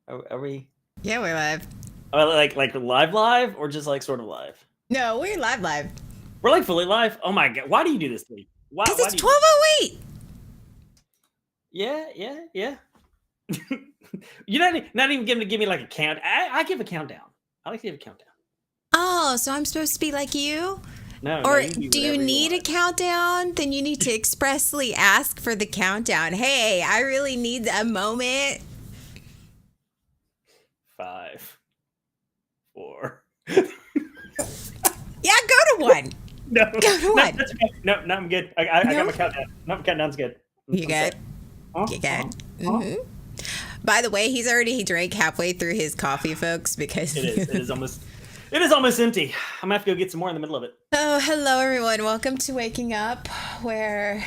Are we Yeah, we're live. like live or just like sort of live? No, we're live. We're like fully live. Oh my god! Why do you do this to me? Why Because why it's do you do? 12:08. Yeah. You're not even giving to give me like a count. I give a countdown. I like to give a countdown. Oh, so I'm supposed to be like you? No, Or you can be do you whatever you need a want. countdown? Then you need to expressly ask for the countdown. Hey, I really need a moment. 5, 4. Yeah, go to one. No, Go to no, one. that's okay. No, I'm good. I got No? my countdown. No, my countdown's good. You I'm set. good? Huh? You Uh-huh. good? Uh-huh. By the way, he drank halfway through his coffee, folks, because. It is. It is almost empty. I'm gonna have to go get some more in the middle of it. Oh, hello, everyone. Welcome to Waking Up, where.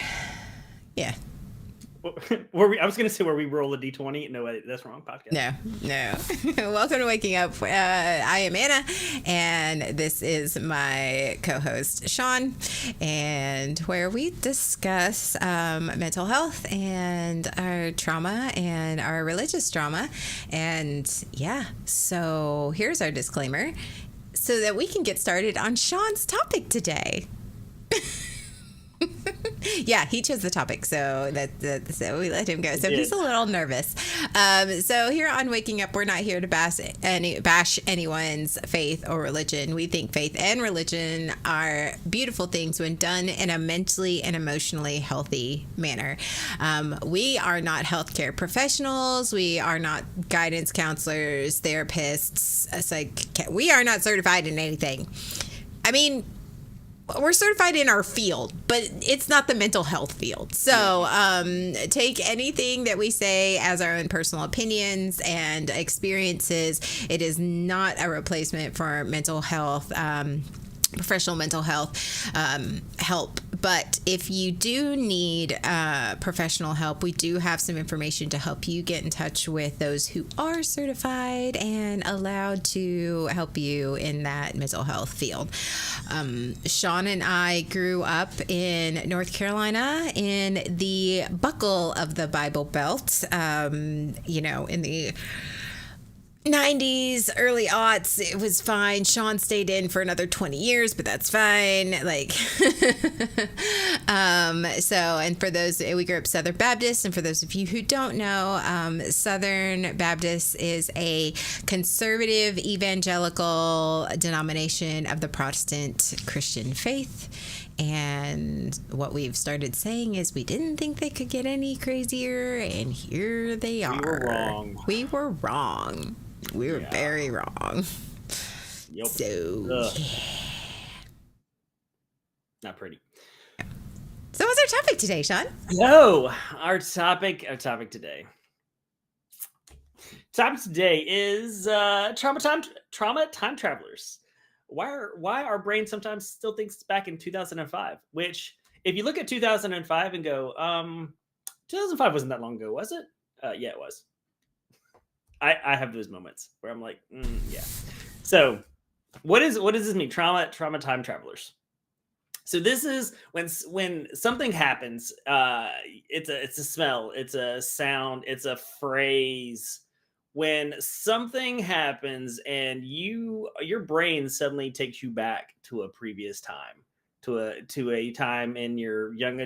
Yeah. I was gonna say where we roll a d20. No, wait, that's wrong. Podcast. No. Welcome to Waking Up. I am Anna, and this is my co host, Sean, and where we discuss mental health and our trauma and our religious trauma. And yeah, so here's our disclaimer so that we can get started on Sean's topic today. Yeah, he chose the topic, so so we let him go. So he's a little nervous. So here on Waking Up, we're not here to bash anyone's faith or religion. We think faith and religion are beautiful things when done in a mentally and emotionally healthy manner. We are not healthcare professionals. We are not guidance counselors, therapists. We are not certified in anything. I mean, we're certified in our field, but it's not the mental health field. So take anything that we say as our own personal opinions and experiences. It is not a replacement for mental health, professional mental health help. But if you do need professional help, we do have some information to help you get in touch with those who are certified and allowed to help you in that mental health field. Sean and I grew up in North Carolina in the buckle of the Bible Belt, in the 90s, early aughts. It was fine. Sean stayed in for another 20 years, but that's fine. And for those, we grew up Southern Baptist, and for those of you who don't know, Southern Baptist is a conservative evangelical denomination of the Protestant Christian faith. And what we've started saying is we didn't think they could get any crazier, and here they are. We were wrong. We were wrong. We were very wrong. Yep. So, yeah. Not pretty. So what's our topic today, Sean? No, our topic today. Topic today is trauma time travelers. Why our brain sometimes still thinks it's back in 2005, which if you look at 2005 and go, 2005 wasn't that long ago, was it? Yeah, it was. I have those moments where I'm like, yeah. So what does this mean? Trauma time travelers. So this is when something happens, it's a smell, it's a sound, it's a phrase. When something happens and your brain suddenly takes you back to a previous time, to a time in your young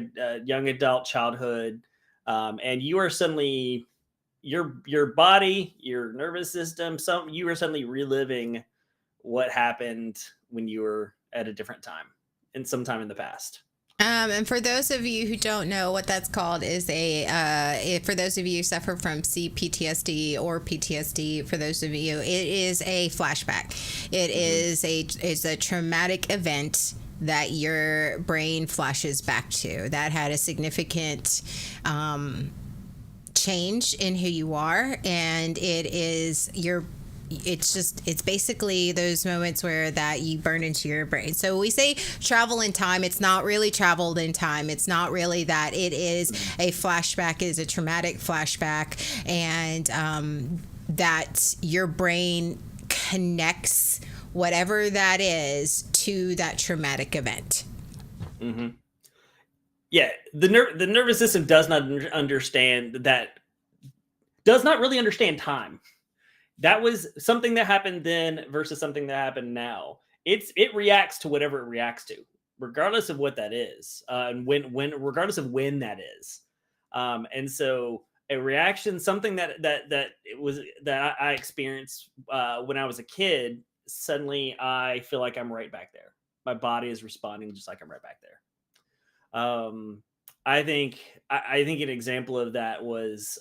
adult childhood, and you are suddenly your body, your nervous system, you are suddenly reliving what happened when you were at a different time and sometime in the past. And for those of you who don't know, what that's called is for those of you who suffer from CPTSD or PTSD, for those of you, it is a flashback. It is a traumatic event that your brain flashes back to that had a significant change in who you are, and it's basically those moments where that you burn into your brain. So we say travel in time. It's not really traveled in time. It's not really that. It is a flashback. It is a traumatic flashback, and that your brain connects whatever that is to that traumatic event. Mm-hmm. Yeah, the nervous system does not understand that. Does not really understand time. that was something that happened then versus something that happened now. It reacts to whatever it reacts to, regardless of what that is, and when regardless of when that is. And so a reaction, something that it was that I experienced when I was a kid. Suddenly, I feel like I'm right back there. My body is responding just like I'm right back there. I think an example of that was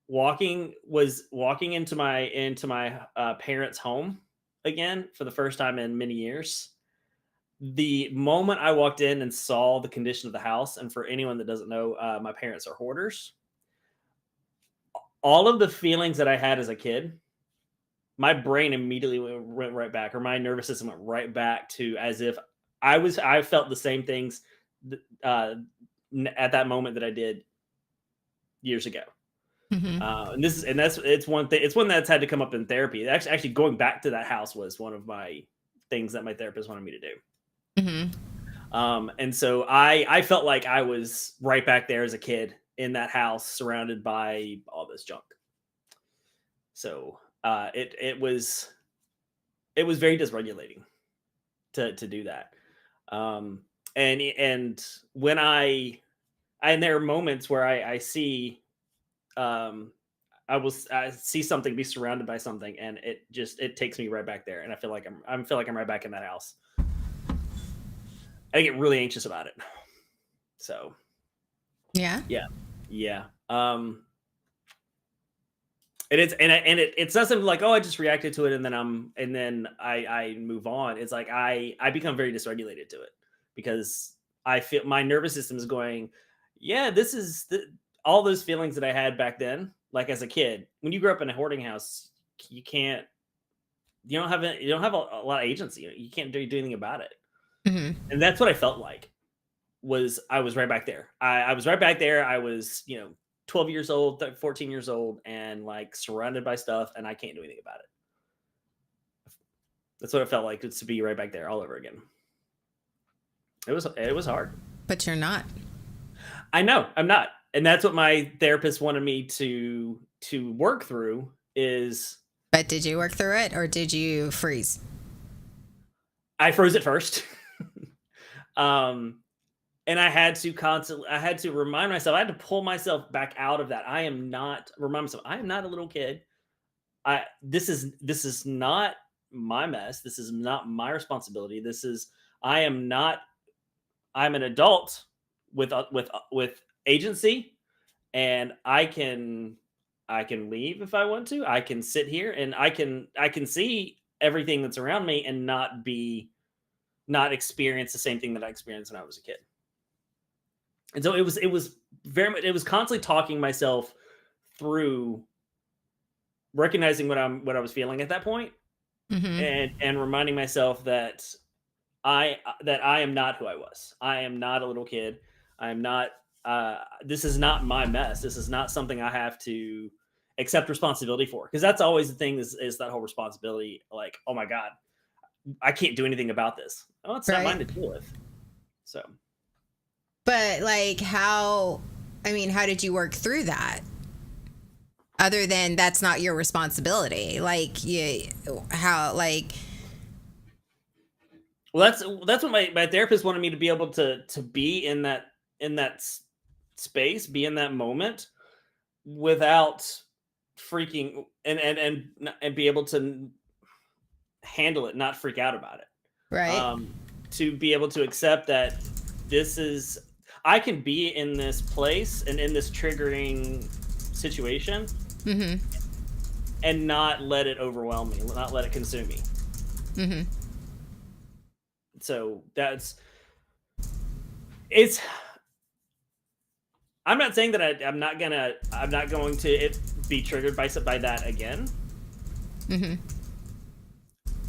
walking into my parents' home again for the first time in many years. The moment I walked in and saw the condition of the house, and for anyone that doesn't know, my parents are hoarders. All of the feelings that I had as a kid, my brain immediately went right back, or my nervous system went right back to as if I felt the same things uh, at that moment that I did years ago. Hmm. And this is and that's it's one thing. It's one that's had to come up in therapy. Actually, going back to that house was one of my things that my therapist wanted me to do. Hmm. And so I felt like I was right back there as a kid in that house, surrounded by all this junk. So it was very dysregulating to do that. Um, and when and there are moments where I see um I see something, be surrounded by something, and it takes me right back there, and I feel like I'm right back in that house. I get really anxious about it. So Yeah. yeah, yeah. It's not something like, oh, I just reacted to it and then I move on. It's like I become very dysregulated to it because I feel my nervous system is going, yeah, all those feelings that I had back then, like as a kid. When you grow up in a hoarding house, you can't you don't have a lot of agency. You can't do anything about it. Hmm. And that's what I felt like. I was right back there. I was right back there. I was, 12 years old, 14 years old, and like surrounded by stuff, and I can't do anything about it. That's what it felt like to be right back there all over again. It was hard. But you're not. I know I'm not, and that's what my therapist wanted me to work through. Is But did you work through it or did you freeze? I froze it first, um, and I had to remind myself. I had to pull myself back out of that. Remind myself I am not a little kid. This is not my mess. This is not my responsibility. I am not I'm an adult with agency, and I can leave if I want to. I can sit here and I can see everything that's around me and not experience the same thing that I experienced when I was a kid. And so it was constantly talking myself through recognizing what I was feeling at that point, Hmm. and reminding myself that I am not who I was. I am not a little kid. I am not. This is not my mess. This is not something I have to accept responsibility for. Because that's always the thing is that whole responsibility. Like, oh my god, I can't do anything about this. Oh, it's not Right. mine to deal with. So But like how did you work through that? Other than that's not your responsibility. Like you how like well, that's what my therapist wanted me to be able to be in that space, be in that moment without freaking and be able to handle it, not freak out about it. right? Um, to be able to accept that this is I can be in this place and in this triggering situation Mhm. and not let it overwhelm me, not let it consume me. Mhm. So it's I'm not saying that I'm not going to be triggered by that again. Mhm.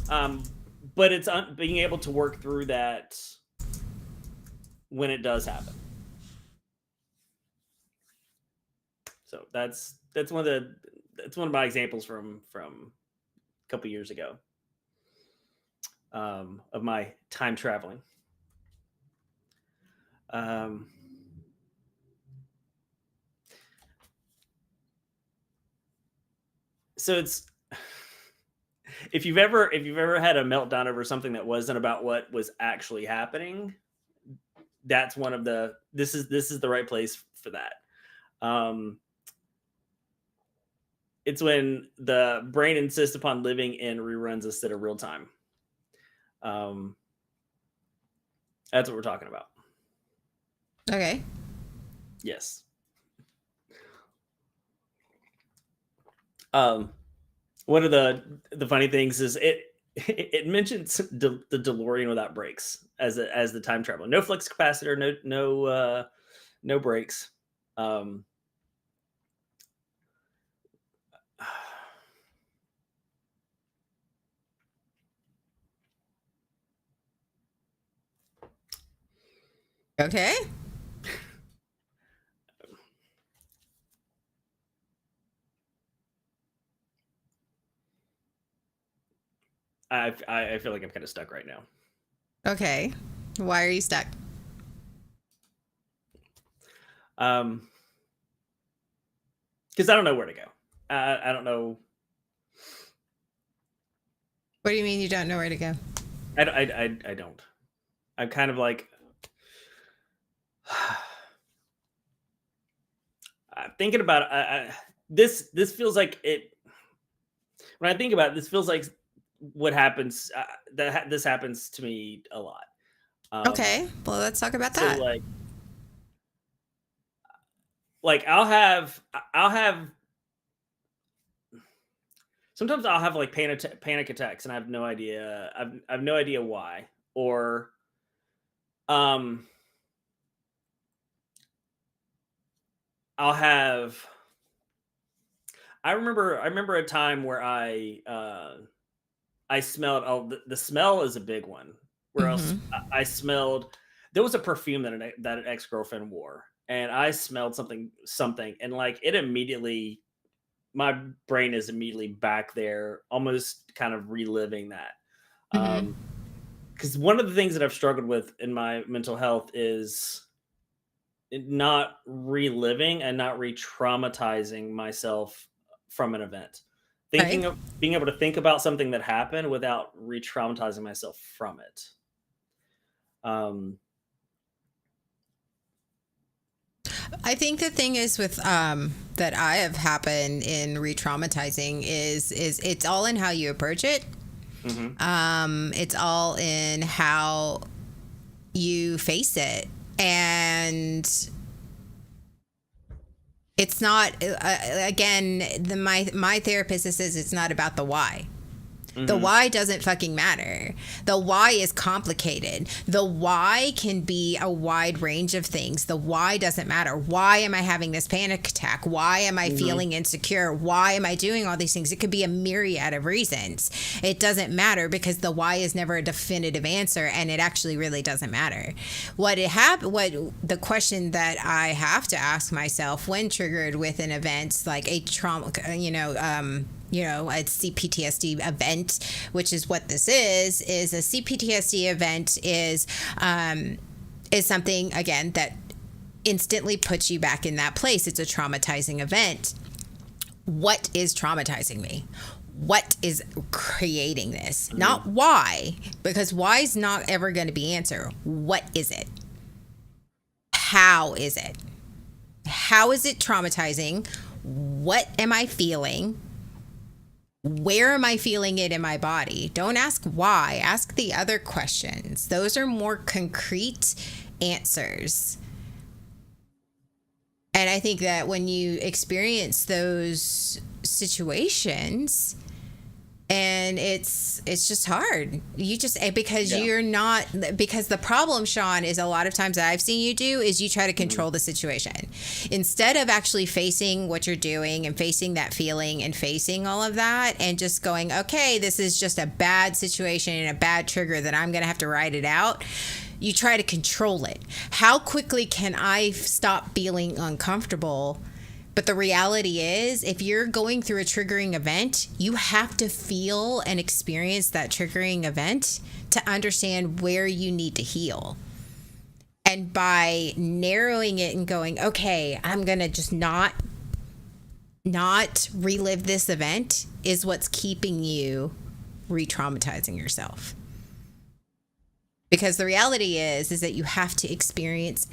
Um, but it's being able to work through that when it does happen. So that's one of my examples from a couple years ago, of my time traveling. Um, so it's if you've ever had a meltdown over something that wasn't about what was actually happening, that's one of the this is the right place for that. Um, it's when the brain insists upon living in reruns instead of real time. Um, that's what we're talking about. Okay. Yes. One of the funny things is it mentions the DeLorean without brakes as the time traveler. No flux capacitor, no brakes. Okay. I feel like I'm kind of stuck right now. Okay. Why are you stuck? Because I don't know where to go. I don't know. What do you mean you don't know where to go? I don't. I'm kind of like thinking about it. This feels like it. When I think about it, this feels like what happens. This happens to me a lot. Okay. Well, let's talk about So that. like I'll have sometimes I'll have like panic attacks and I have no idea. I've no idea why. Or I'll have I remember a time where I smelled the smell is a big one. Where else I smelled there was a perfume that an ex-girlfriend wore and I smelled something and like it immediately my brain is immediately back there almost kind of reliving that. Because one of the things that I've struggled with in my mental health is not reliving and not re-traumatizing myself from an event. Thinking Right. of being able to think about something that happened without re-traumatizing myself from it. I think the thing is with that I have happened in re-traumatizing is it's all in how you approach it. It's all in how you face it, and it's not again my therapist says it's not about the why. The why doesn't fucking matter. The why is complicated. The why can be a wide range of things. The why doesn't matter. Why am I having this panic attack? Why am I feeling insecure? Why am I doing all these things? It could be a myriad of reasons. It doesn't matter because the why is never a definitive answer, and it actually really doesn't matter. What the question that I have to ask myself when triggered with an event like a trauma, a CPTSD event, which is what this is a CPTSD event is something, again, that instantly puts you back in that place. It's a traumatizing event. What is traumatizing me? What is creating this? Not why, because why is not ever going to be answered. What is it? How is it? How is it traumatizing? What am I feeling? Where am I feeling it in my body? Don't ask why. Ask the other questions. Those are more concrete answers. And I think that when you experience those situations, and it's just hard. Because the problem, Sean, is a lot of times that I've seen you do is you try to control the situation instead of actually facing what you're doing and facing that feeling and facing all of that and just going, okay, this is just a bad situation and a bad trigger that I'm going to have to ride it out. You try to control it. How quickly can I stop feeling uncomfortable? But the reality is, if you're going through a triggering event, you have to feel and experience that triggering event to understand where you need to heal. And by narrowing it and going, okay, I'm going to just not not relive this event is what's keeping you re-traumatizing yourself. Because the reality is that you have to experience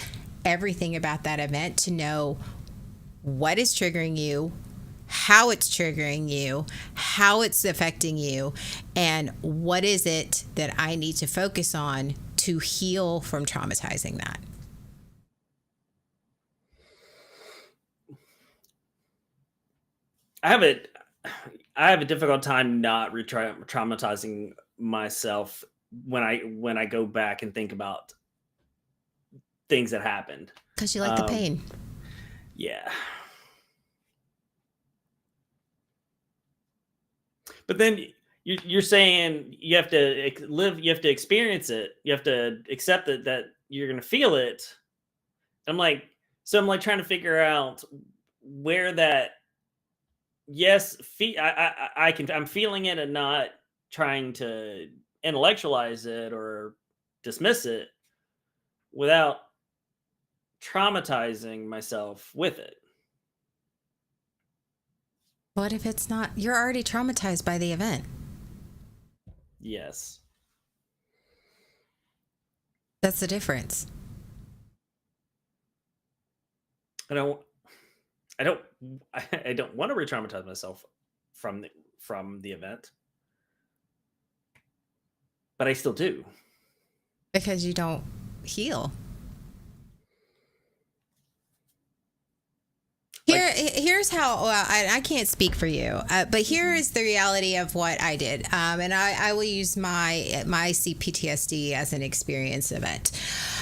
everything about that event to know what is triggering you, how it's triggering you, how it's affecting you, and what is it that I need to focus on to heal from traumatizing that. I have a difficult time not traumatizing myself when I go back and think about things that happened. Because you like the pain. Yeah. But then you're saying you have to live, you have to experience it, you have to accept it, that you're going to feel it. I'm like trying to figure out where that, yes, I'm feeling it and not trying to intellectualize it or dismiss it without traumatizing myself with it. What if it's not? You're already traumatized by the event. Yes. That's the difference. I don't want to re-traumatize myself from the event, but I still do. Because you don't heal. Here's how, well, I can't speak for you, but here is the reality of what I did. And I will use my CPTSD as an experience event.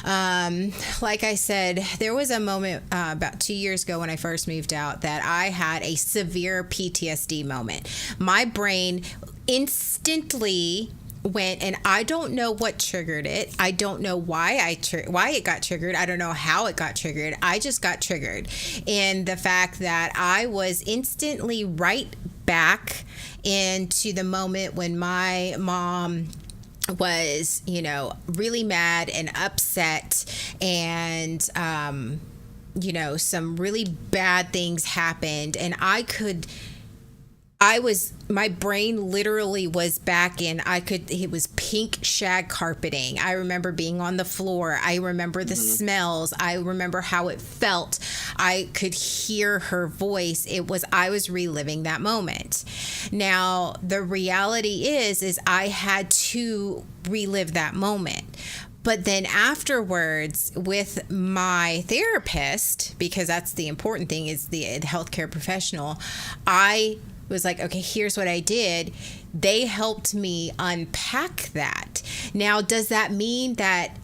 Like I said, there was a moment about 2 years ago when I first moved out that I had a severe PTSD moment. My brain instantly went, and I don't know what triggered it. I don't know why why it got triggered. I don't know how it got triggered. I just got triggered. And the fact that I was instantly right back into the moment when my mom was, really mad and upset, and some really bad things happened, and my brain literally was back in, it was pink shag carpeting. I remember being on the floor. I remember the smells. I remember how it felt. I could hear her voice. I was reliving that moment. Now, the reality is I had to relive that moment. But then afterwards, with my therapist, because that's the important thing, is the healthcare professional, I was like, okay, here's what I did. They helped me unpack that. Now, does that mean that,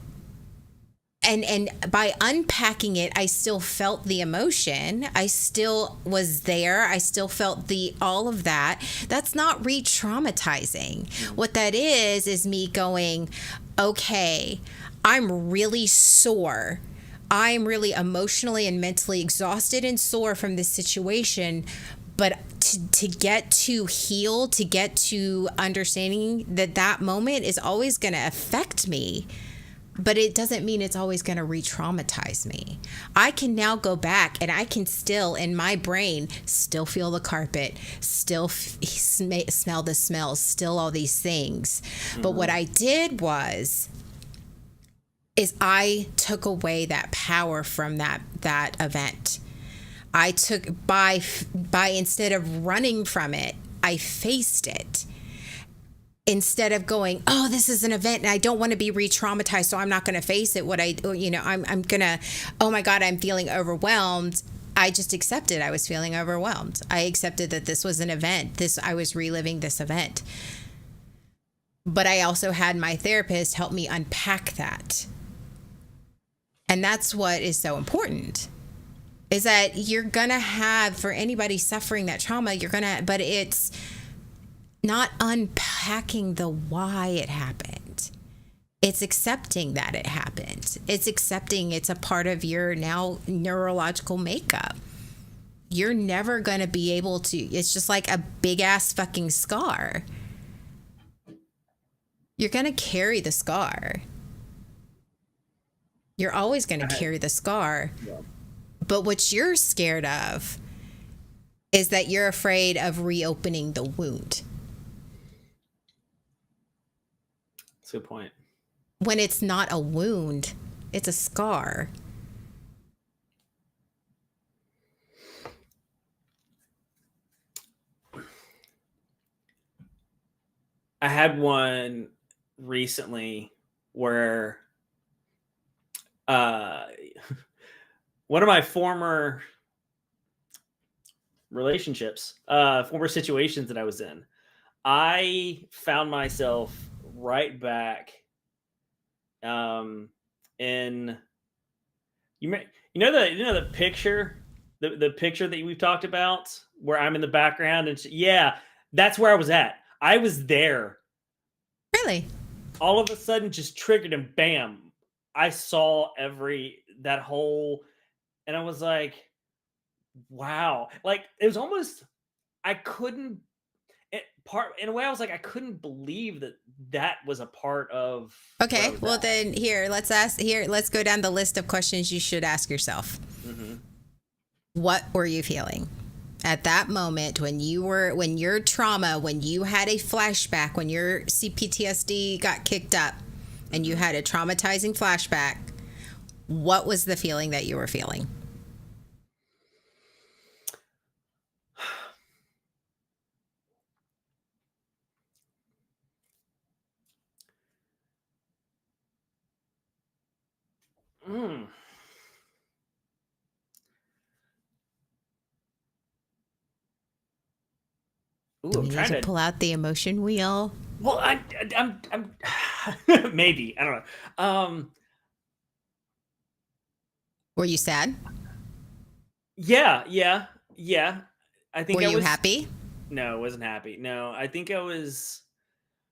and by unpacking it, I still felt the emotion. I still was there. I still felt all of that. That's not re-traumatizing. What that is me going, okay, I'm really sore. I'm really emotionally and mentally exhausted and sore from this situation. But to get to heal, to get to understanding that moment is always going to affect me, but it doesn't mean it's always going to re-traumatize me. I can now go back and I can still, in my brain, still feel the carpet, still smell the smells, still all these things. But what I did is I took away that power from that event. I took by instead of running from it, I faced it. Instead of going, oh, this is an event and I don't want to be re-traumatized, so I'm not going to face it. I'm going to, oh my God, I'm feeling overwhelmed. I just accepted I was feeling overwhelmed. I accepted that this was an event. I was reliving this event. But I also had my therapist help me unpack that. And that's what is so important. Is that you're going to have, for anybody suffering that trauma, but it's not unpacking the why it happened. It's accepting that it happened. It's accepting it's a part of your now neurological makeup. You're never going to be able to, it's just like a big ass fucking scar. You're going to carry the scar. You're always going to carry the scar. Yeah. But what you're scared of is that you're afraid of reopening the wound. That's a good point. When it's not a wound, it's a scar. I had one recently where one of my former relationships, former situations that I was in, I found myself right back in the picture, the picture that we've talked about where I'm in the background and yeah, that's where I was at. I was there. Really? All of a sudden just triggered and bam, I saw that whole, and I was like, wow. Like it was almost, I couldn't in a way I was like, I couldn't believe that was a part of Okay, well then let's go down the list of questions you should ask yourself. Mm-hmm. What were you feeling at that moment when your trauma, when you had a flashback, when your CPTSD got kicked up and you had a traumatizing flashback? What was the feeling that you were feeling? Mm. Ooh, Do we need to pull out the emotion wheel? Well, I'm maybe, I don't know. Were you sad? Yeah. I think Were you happy? No, I wasn't happy. No, I think I was.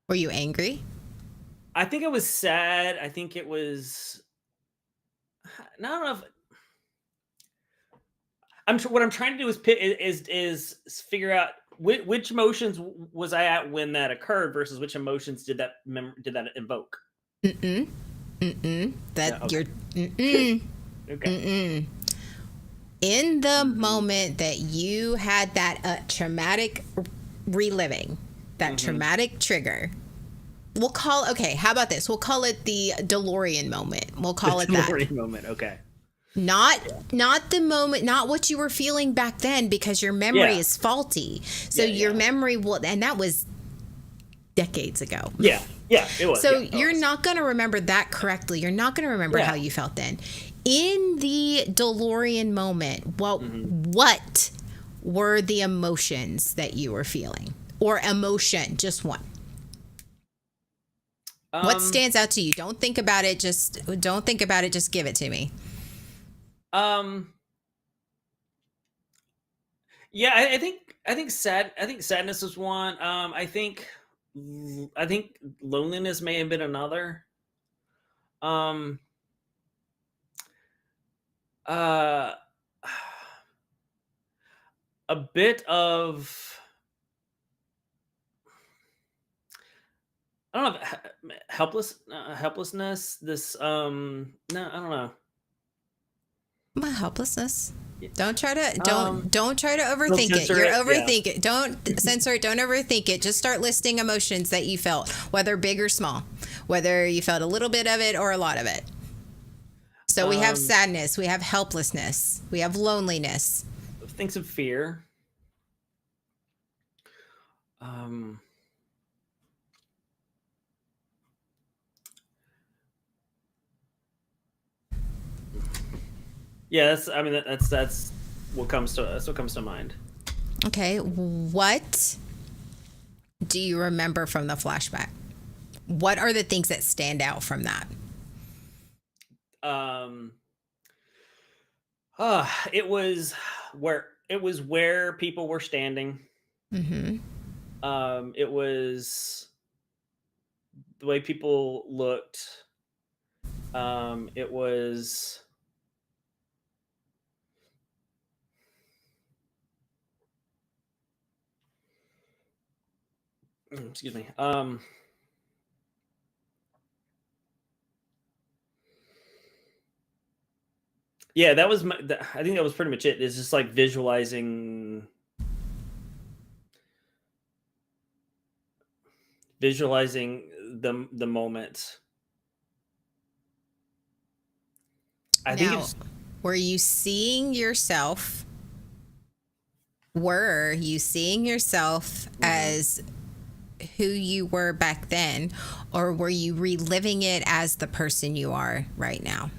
Were you angry? I think I was sad. I think it was. I don't know if what I'm trying to do is figure out which emotions was I at when that occurred versus which emotions did that invoke. That Yeah, okay. you're. Okay. In the moment that you had that traumatic reliving, that traumatic trigger, how about this? We'll call it the DeLorean moment. We'll call it that. DeLorean moment, okay. Not the moment, not what you were feeling back then, because your memory is faulty. So your memory and that was decades ago. Yeah, it was. So you're not going to remember that correctly. You're not going to remember how you felt then. In the DeLorean moment, what were the emotions that you were feeling? Or emotion, just one. What stands out to you? Don't think about it. Just give it to me. Yeah, I think sadness was one. I think loneliness may have been another. A bit of, I don't know, helplessness. This no, I don't know. My helplessness. Don't try to overthink it. You're overthinking it. Don't censor it. Don't overthink it. Just start listing emotions that you felt, whether big or small, whether you felt a little bit of it or a lot of it. So we have sadness, we have helplessness, we have loneliness. Think some fear. Yeah, that's what comes to mind. Okay, what do you remember from the flashback? What are the things that stand out from that? It was where people were standing. Mm-hmm. It was the way people looked. It was. Excuse me. Yeah, that was I think that was pretty much it. It's just like visualizing visualizing the moment. I think Now, it's were you seeing yourself? Were you seeing yourself mhm. as who you were back then, or were you reliving it as the person you are right now?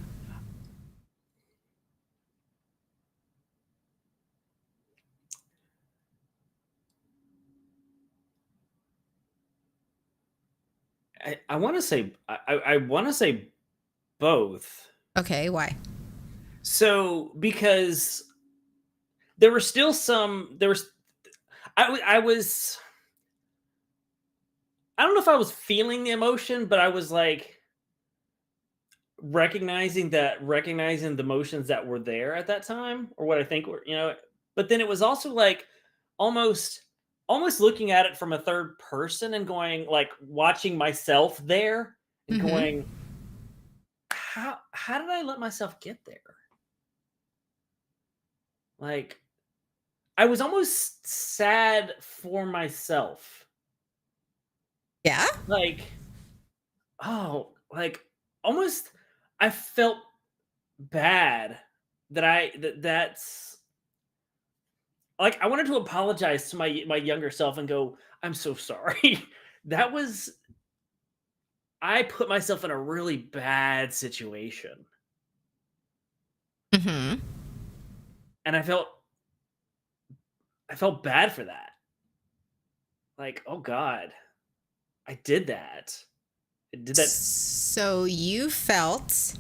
I want to say I want to say both. Okay, why? So because there were still some there was I was I don't know if I was feeling the emotion, but I was like recognizing the emotions that were there at that time, or what I think were, but then it was also like almost almost looking at it from a third person and going, like, watching myself there and Mm-hmm. going, how did I let myself get there? Like, I was almost sad for myself. Yeah. Like, like, almost I felt bad that's like, I wanted to apologize to my younger self and go, "I'm so sorry." That was I put myself in a really bad situation, Mm-hmm. and I felt bad for that. Like, "Oh god, I did that. I did that." So you felt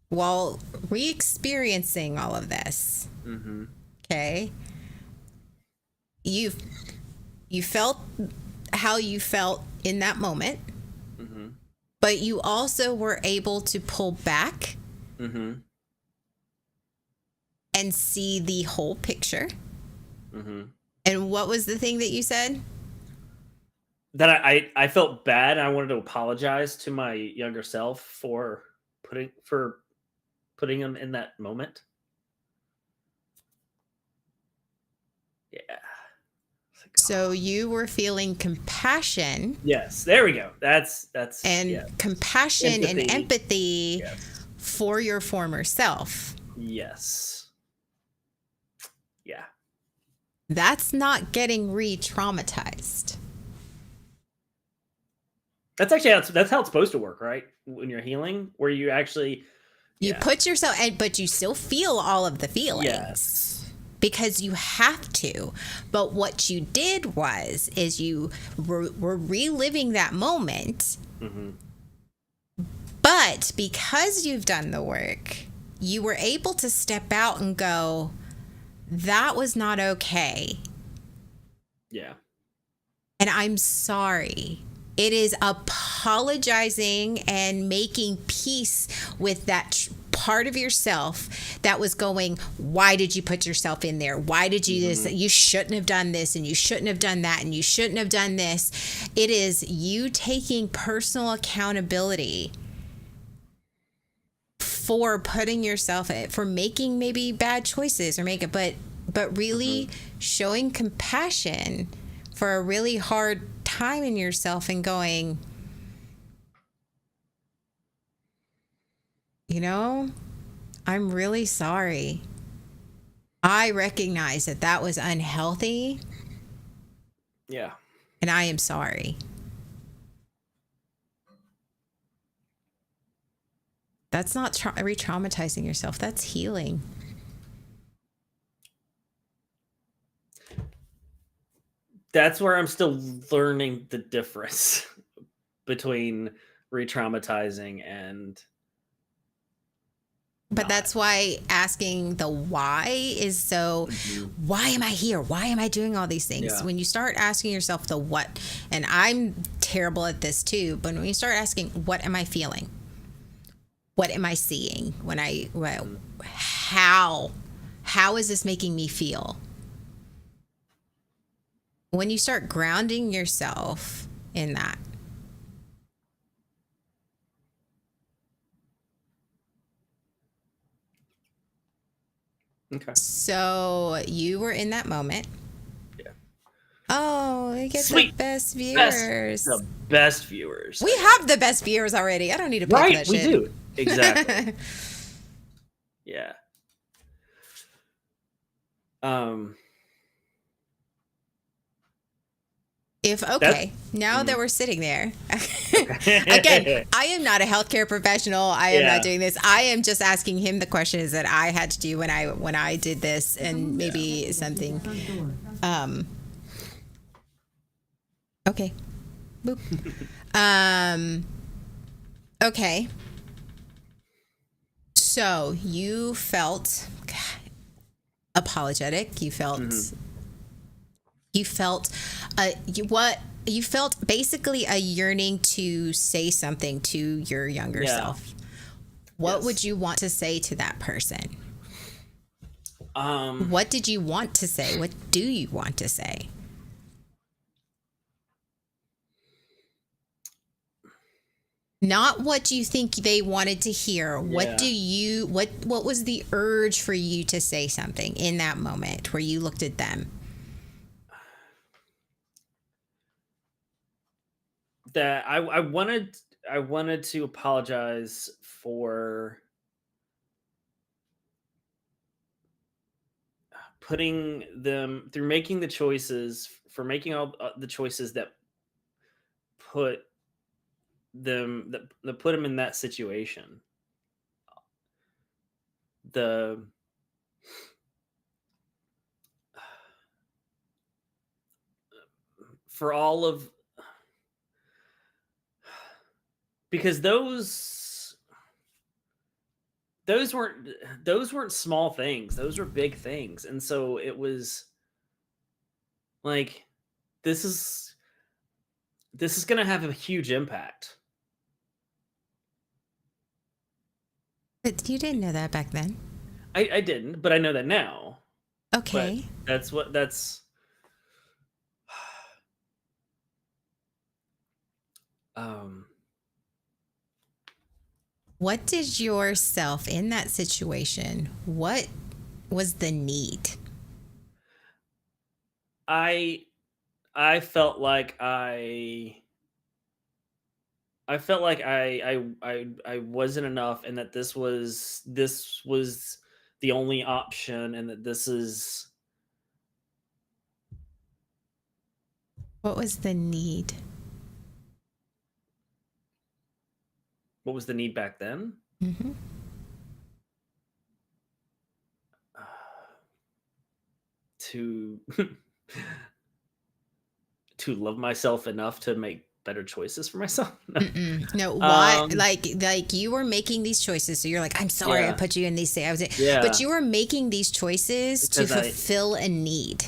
while re-experiencing all of this, Mhm. okay, you you felt how you felt in that moment, Mhm. but you also were able to pull back Mhm. and see the whole picture. Mhm. And what was the thing that you said? That I felt bad, and I wanted to apologize to my younger self for putting him in that moment. Yeah. It's like, So you were feeling compassion yes, there we go. That's and yeah. compassion and Empathy. empathy Yes. for your former self. Yes. Yeah. That's not getting re-traumatized. That's how it's supposed to work, right? When you're healing, where you actually You yeah. put yourself, but you still feel all of the feelings Yes. because you have to. But what you did is you were reliving that moment. Mhm. But because you've done the work, you were able to step out and go, that was not okay. Yeah. And I'm sorry. It is apologizing and making peace with that part of yourself that was going, why did you put yourself in there? Why did you this? Mhm. You shouldn't have done this and you shouldn't have done that and you shouldn't have done this. It is you taking personal accountability for putting yourself for making maybe bad choices or make it, but really Mhm. showing compassion for a really hard time in yourself and going, you know, I'm really sorry. I recognize that that was unhealthy Yeah. and I am sorry. That's not re-traumatizing yourself. That's healing. That's where I'm still learning the difference between re-traumatizing and But not. that's why asking the why is so, Mhm. why am I here? Why am I doing all these things? Yeah. When you start asking yourself the what, and I'm terrible at this too, but when you start asking, what am I feeling? What am I seeing? Mhm. How is this making me feel? When you start grounding yourself in that. Okay. So you were in that moment. Yeah. Oh, we get Sweet. the best Best, viewers. the best viewers. We have the best viewers already. I don't need to pay for Right, that we shit. do. Exactly. Yeah. Now that we're sitting there, again, I am not a healthcare professional. I am not doing this. I am just asking him the questions that I had to do when I did this, and maybe something. Okay. Boop. Okay. So you felt apologetic. You felt. You felt you felt basically a yearning to say something to your younger self. What would you want to say to that person? What did you want to say? What do you want to say? Not what you think they wanted to hear. What was the urge for you to say something in that moment where you looked at them? That I wanted to apologize for putting them through making the choices, for making all the choices that put them in that situation. For all of, because those weren't small things. Those were big things. And so it was like, this is going to have a huge impact. But you didn't know that back then. I didn't, but I know that now. Okay. But what did yourself in that situation, what was the need? I felt like I wasn't enough, and that this was the only option, and that this is. What was the need? What was the need back then? Mm-hmm. To love myself enough to make better choices for myself. No, why? Like you were making these choices, so you're like, I'm sorry, I put you in these things. But you were making these choices because to fulfill a need.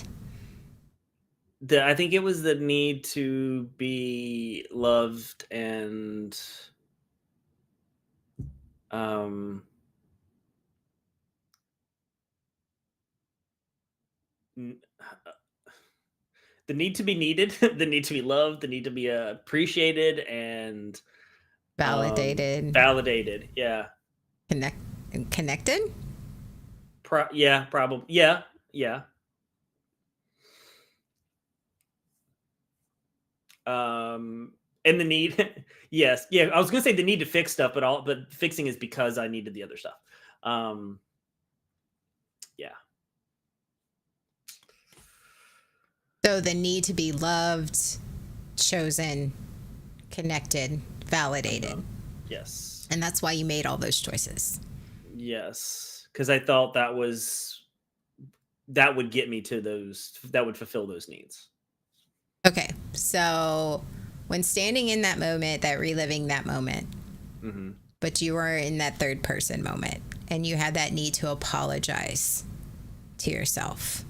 I think it was the need to be loved and the need to be needed, the need to be loved, the need to be appreciated and validated. Yeah. Connected. Probably. Yeah. And the need, yes, yeah. I was gonna say the need to fix stuff, but fixing is because I needed the other stuff. Yeah. So the need to be loved, chosen, connected, validated. Yes. And that's why you made all those choices. Yes, because I thought that would get me to those. That would fulfill those needs. Okay, so when standing in that moment, that reliving that moment, but you were in that third person moment, and you had that need to apologize to yourself.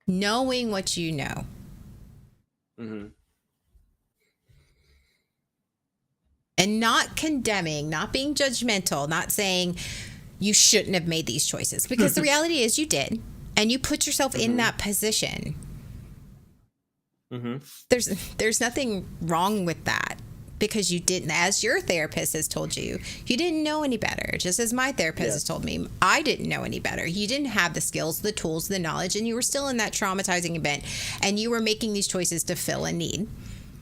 Knowing what you know. And not condemning, not being judgmental, not saying you shouldn't have made these choices. Because the reality is you did. And you put yourself in that position. There's nothing wrong with that. because you didn't, as your therapist has told you, you didn't know any better. Just as my therapist has told me, I didn't know any better. You didn't have the skills, the tools, the knowledge, and you were still in that traumatizing event, and you were making these choices to fill a need.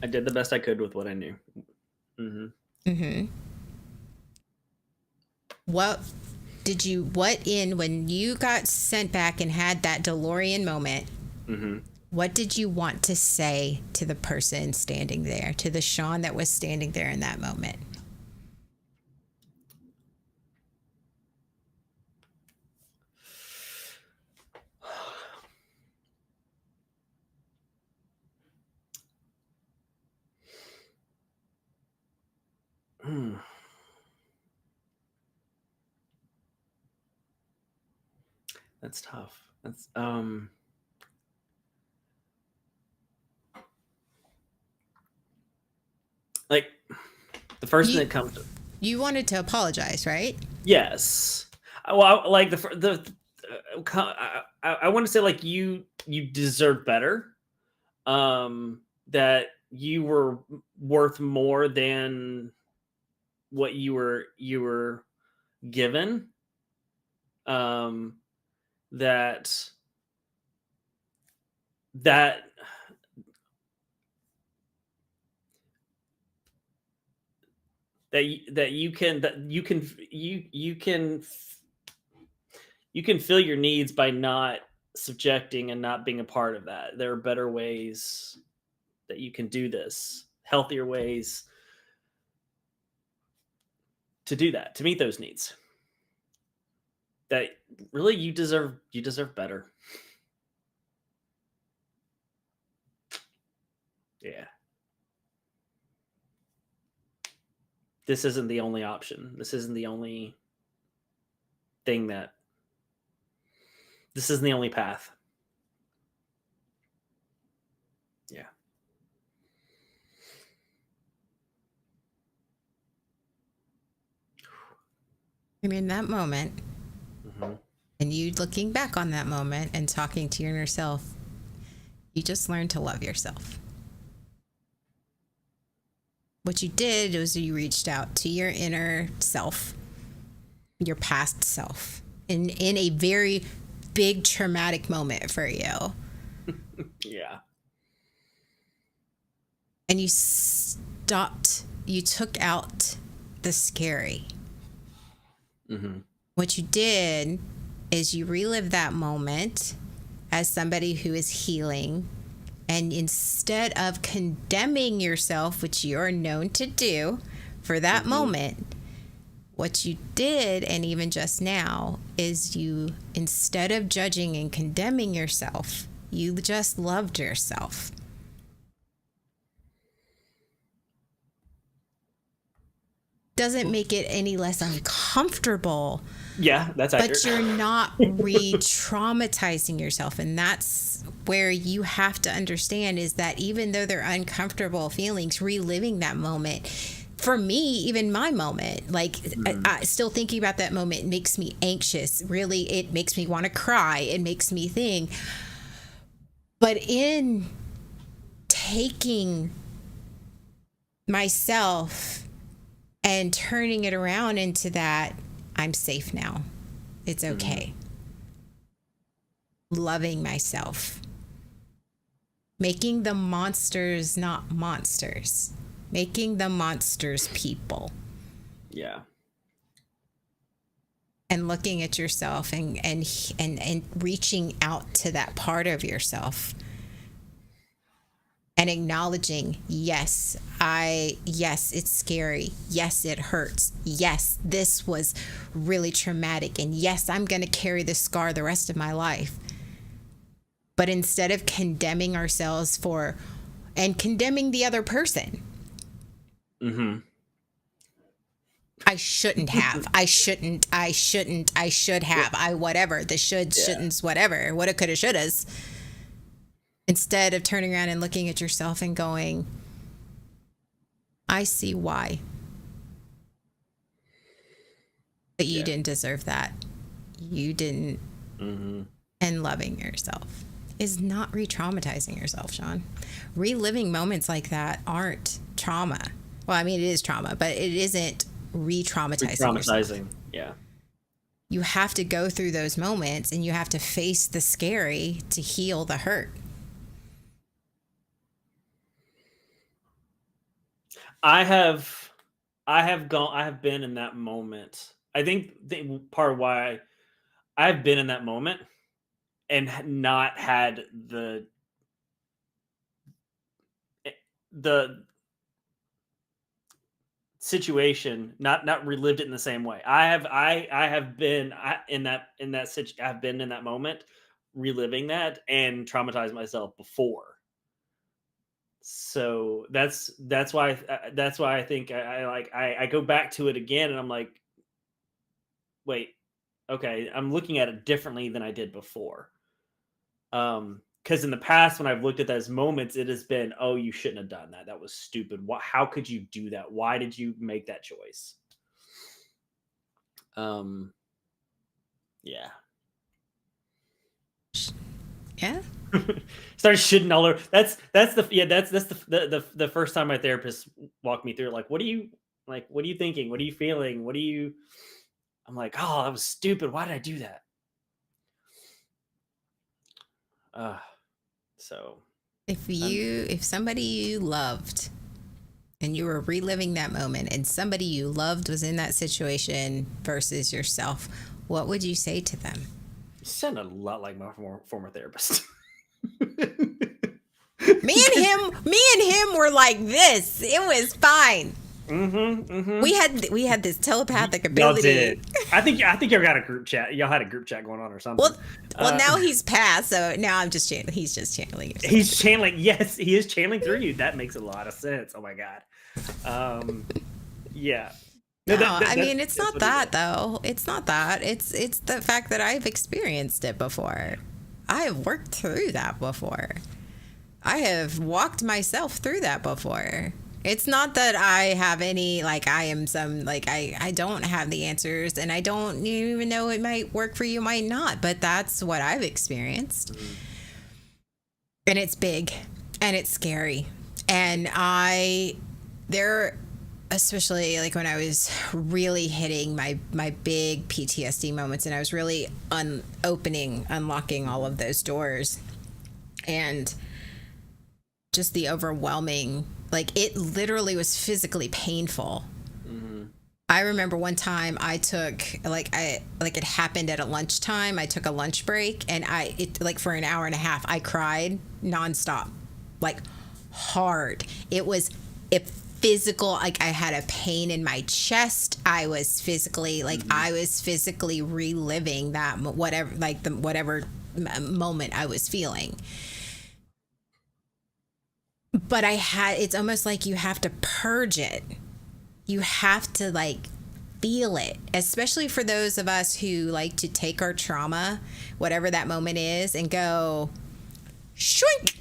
I did the best I could with what I knew. What when you got sent back and had that DeLorean moment, what did you want to say to the person standing there, to the Sean that was standing there in that moment? That's tough. That's like the first thing that comes to, you wanted to apologize, right? yes. Well, like I want to say like you deserve better. That you were worth more than what you were given. That you can fill your needs by not subjecting and not being a part of that. There are better ways that you can do this, healthier ways to do that, to meet those needs. That really you deserve better. Yeah. This isn't the only option. This isn't the only thing this isn't the only path. Yeah. I mean, that moment, and you looking back on that moment and talking to your inner self, you just learned to love yourself. What you did was you reached out to your inner self, your past self, in a very big traumatic moment for you. Yeah. And you stopped, you took out the scary. What you did is you relived that moment as somebody who is healing. And instead of condemning yourself, which you're known to do for that moment, what you did, and even just now, is you, instead of judging and condemning yourself, you just loved yourself. Doesn't make it any less uncomfortable. Yeah, that's accurate. But you're not re-traumatizing yourself. And that's where you have to understand, is that even though they're uncomfortable feelings, reliving that moment, for me, even my moment, like I still thinking about that moment makes me anxious. Really, it makes me want to cry. It makes me think. But in taking myself and turning it around into that, I'm safe now. It's okay. Loving myself. Making the monsters not monsters. Making the monsters people. Yeah. And looking at yourself and reaching out to that part of yourself. And acknowledging, yes, it's scary. Yes, it hurts. Yes, this was really traumatic. And yes, I'm going to carry this scar the rest of my life. But instead of condemning ourselves and condemning the other person. I shouldn't have. I should have. Whatever. The shouldn'ts, whatever. Woulda, coulda, shouldas. Instead of turning around and looking at yourself and going, I see why. But you didn't deserve that. You didn't. And loving yourself is not re-traumatizing yourself, Sean. Reliving moments like that aren't trauma. Well, I mean, it is trauma, but it isn't re-traumatizing yourself. Traumatizing. Yeah. You have to go through those moments and you have to face the scary to heal the hurt. I have been in that moment. I think part of why I've been in that moment and not had the situation, not relived it in the same way. I have been in that I've been in that moment, reliving that and traumatized myself before. So that's why I think I go back to it again and I'm like, wait, okay, I'm looking at it differently than I did before. Because in the past, when I've looked at those moments, it has been, oh, you shouldn't have done that. That was stupid. How could you do that? Why did you make that choice? Yeah. Yeah. Started shitting all over. That's the first time my therapist walked me through. Like, what are you thinking? What are you feeling? I'm like, oh, that was stupid. Why did I do that? So if somebody you loved and you were reliving that moment and somebody you loved was in that situation versus yourself, what would you say to them? You sound a lot like my former therapist. Me and him were like this. It was fine. We had this telepathic ability. Y'all did. I think y'all got a group chat. Y'all had a group chat going on or something. Well, now he's passed, so now I'm just channeling. He's just channeling. He's channeling. Yes, he is channeling through you. That makes a lot of sense. Oh my god. Yeah. No, I mean, it's not that though. It's not that. It's the fact that I've experienced it before. I have worked through that before. I have walked myself through that before. It's not that I have any, like, I am some, like, I don't have the answers, and I don't even know it might work for you, might not, but that's what I've experienced. Mm-hmm. And it's big, and it's scary. And especially like when I was really hitting my big PTSD moments and I was really unlocking all of those doors, and just the overwhelming, like, it literally was physically painful. Mm-hmm. I remember one time I took, it happened at a lunchtime. I took a lunch break and for an hour and a half, I cried nonstop, like hard. It was physical, like I had a pain in my chest. I was physically reliving that whatever moment I was feeling. But it's almost like you have to purge it. You have to feel it, especially for those of us who like to take our trauma, whatever that moment is, and go shrink.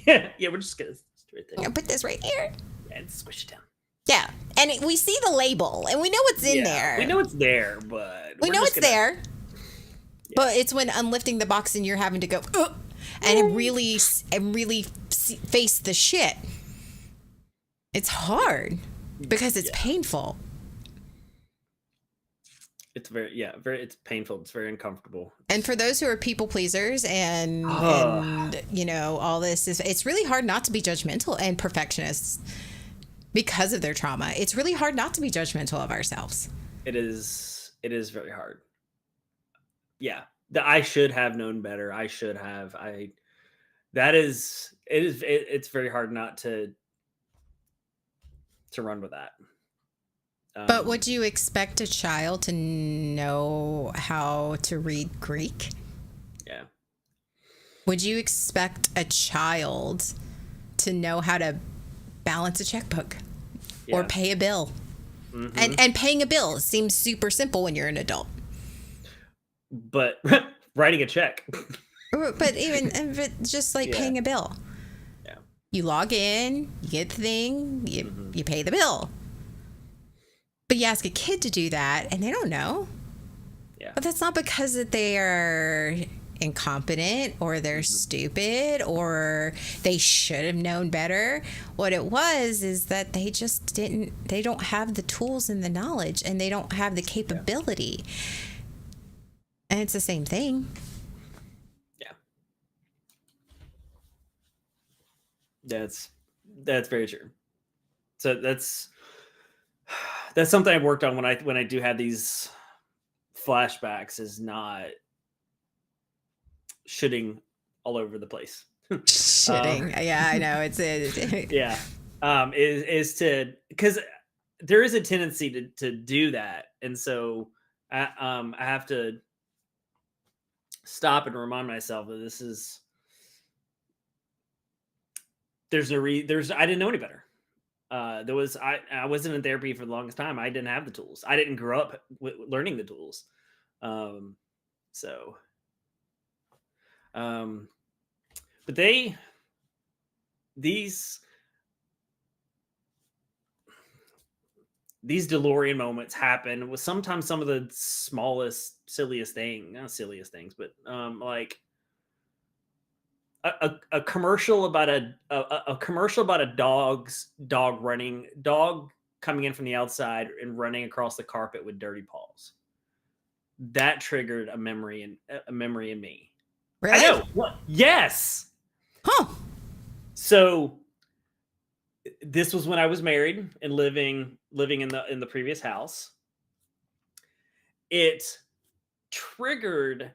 Yeah, we're just gonna right there. I'll put this right here. And squish it down. Yeah, and we see the label, and we know what's in there. We know it's there, but we know it's there. Yeah. But it's when unlifting the box and you're having to go and really face the shit. It's hard because it's painful. It's it's painful. It's very uncomfortable. And for those who are people pleasers and all this it's really hard not to be judgmental and perfectionists because of their trauma. It's really hard not to be judgmental of ourselves. It is very hard. Yeah. I should have known better. It's very hard not to run with that. But would you expect a child to know how to read Greek? Yeah. Would you expect a child to know how to balance a checkbook or pay a bill? Mm-hmm. And paying a bill seems super simple when you're an adult. But writing a check. But just paying a bill. Yeah. You log in, you get the thing, you pay the bill. But you ask a kid to do that and they don't know. Yeah. But that's not because that they are incompetent or they're stupid or they should have known better. What it was is that they just they don't have the tools and the knowledge, and they don't have the capability. And it's the same thing. Yeah. That's very true. So that's something I've worked on when I do have these flashbacks, is not shitting all over the place. Shitting. Yeah, I know. It's yeah. Is to, because there is a tendency to do that. And so I have to stop and remind myself that this is, there's no I didn't know any better. I wasn't in therapy for the longest time. I didn't have the tools. I didn't grow up learning the tools. But these DeLorean moments happen with sometimes some of the smallest, silliest thing, not silliest things, but like a commercial about a commercial about a dog coming in from the outside and running across the carpet with dirty paws. That triggered a memory in me. Really? I know. What? Yes. Huh. So this was when I was married and living in the previous house. It triggered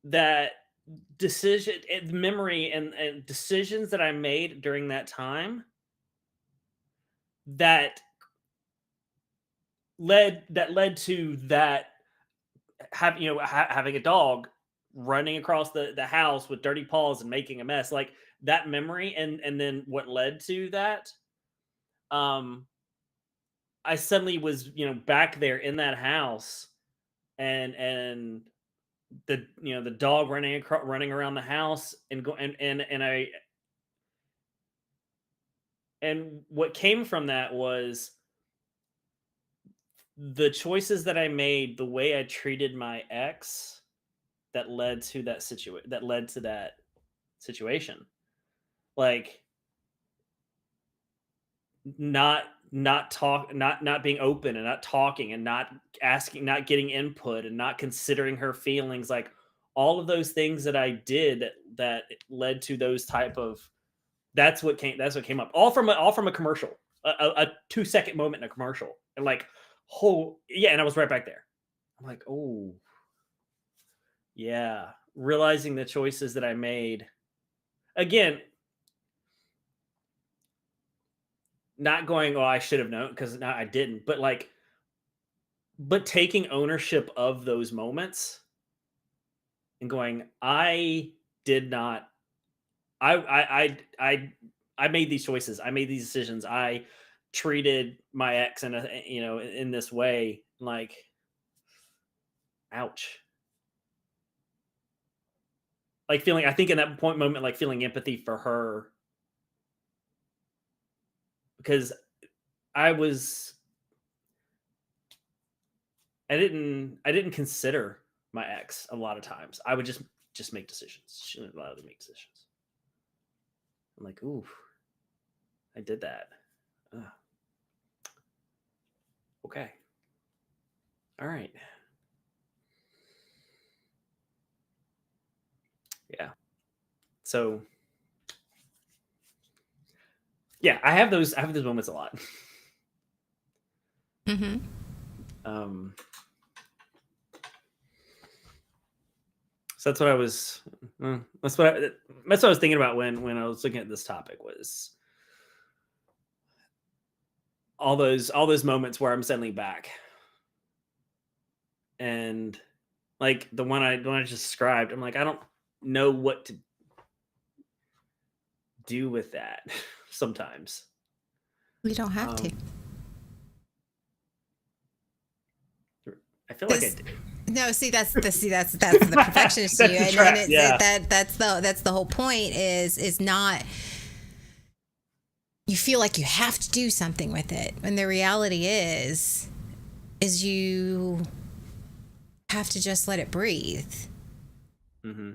that decision, memory, and decisions that I made during that time that led to that, having a dog running across the house with dirty paws and making a mess, like that memory, and then what led to that. I suddenly was, back there in that house, and the dog running around the house, and what came from that was the choices that I made, the way I treated my ex, that led to that situation. Like not being open, and not talking, and not asking, not getting input, and not considering her feelings, like all of those things that I did that led to those type of, that's what came up, all from a commercial, a 2-second moment in a commercial, and like, and I was right back there. I'm like, oh yeah, realizing the choices that I made, again, not going, oh, I should have known, because I didn't, but taking ownership of those moments and going, I did not, I made these choices. I made these decisions. I treated my ex in this way, like, ouch. Like I think in that moment, like feeling empathy for her, because I didn't consider my ex a lot of times. I would just make decisions. She didn't allow to make decisions. I'm like, ooh, I did that. Okay. All right. Yeah. So yeah, I have those moments a lot. Mm-hmm. So that's what I was thinking about when I was looking at this topic, was all those moments where I'm suddenly back, and like the one I just described, I'm like, I don't know what to do with that. Sometimes We don't have to. I feel like I do. No, see, that's the perfectionist in you, and that's the whole point. Is not, you feel like you have to do something with it, when the reality is you have to just let it breathe. Mm-hmm.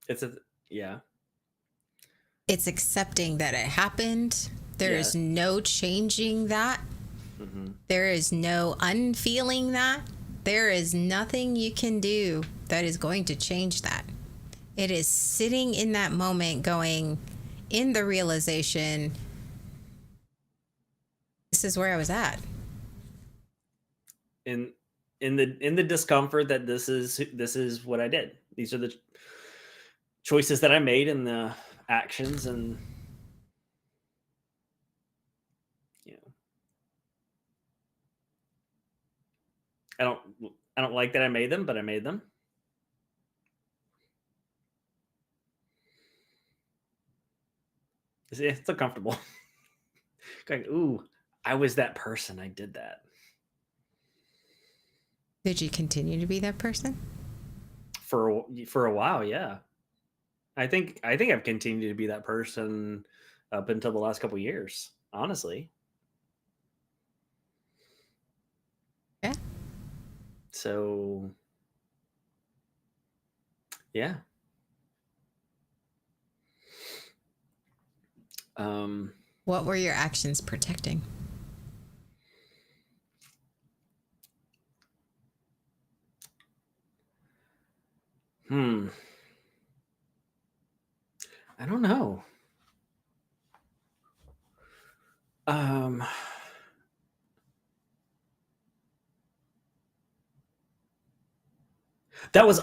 It's a yeah. It's accepting that it happened. There is no changing that. There is no unfeeling that. There is nothing you can do that is going to change that. It is sitting in that moment going in the realization, this is where I was at. In the discomfort that this is what I did. These are the choices that I made and the actions, and I don't like that I made them, but I made them. It's uncomfortable. Going, ooh, I was that person. I did that. Did you continue to be that person? For a while, yeah. I think I've continued to be that person up until the last couple of years, honestly. Yeah. So, yeah. What were your actions protecting? I don't know. That was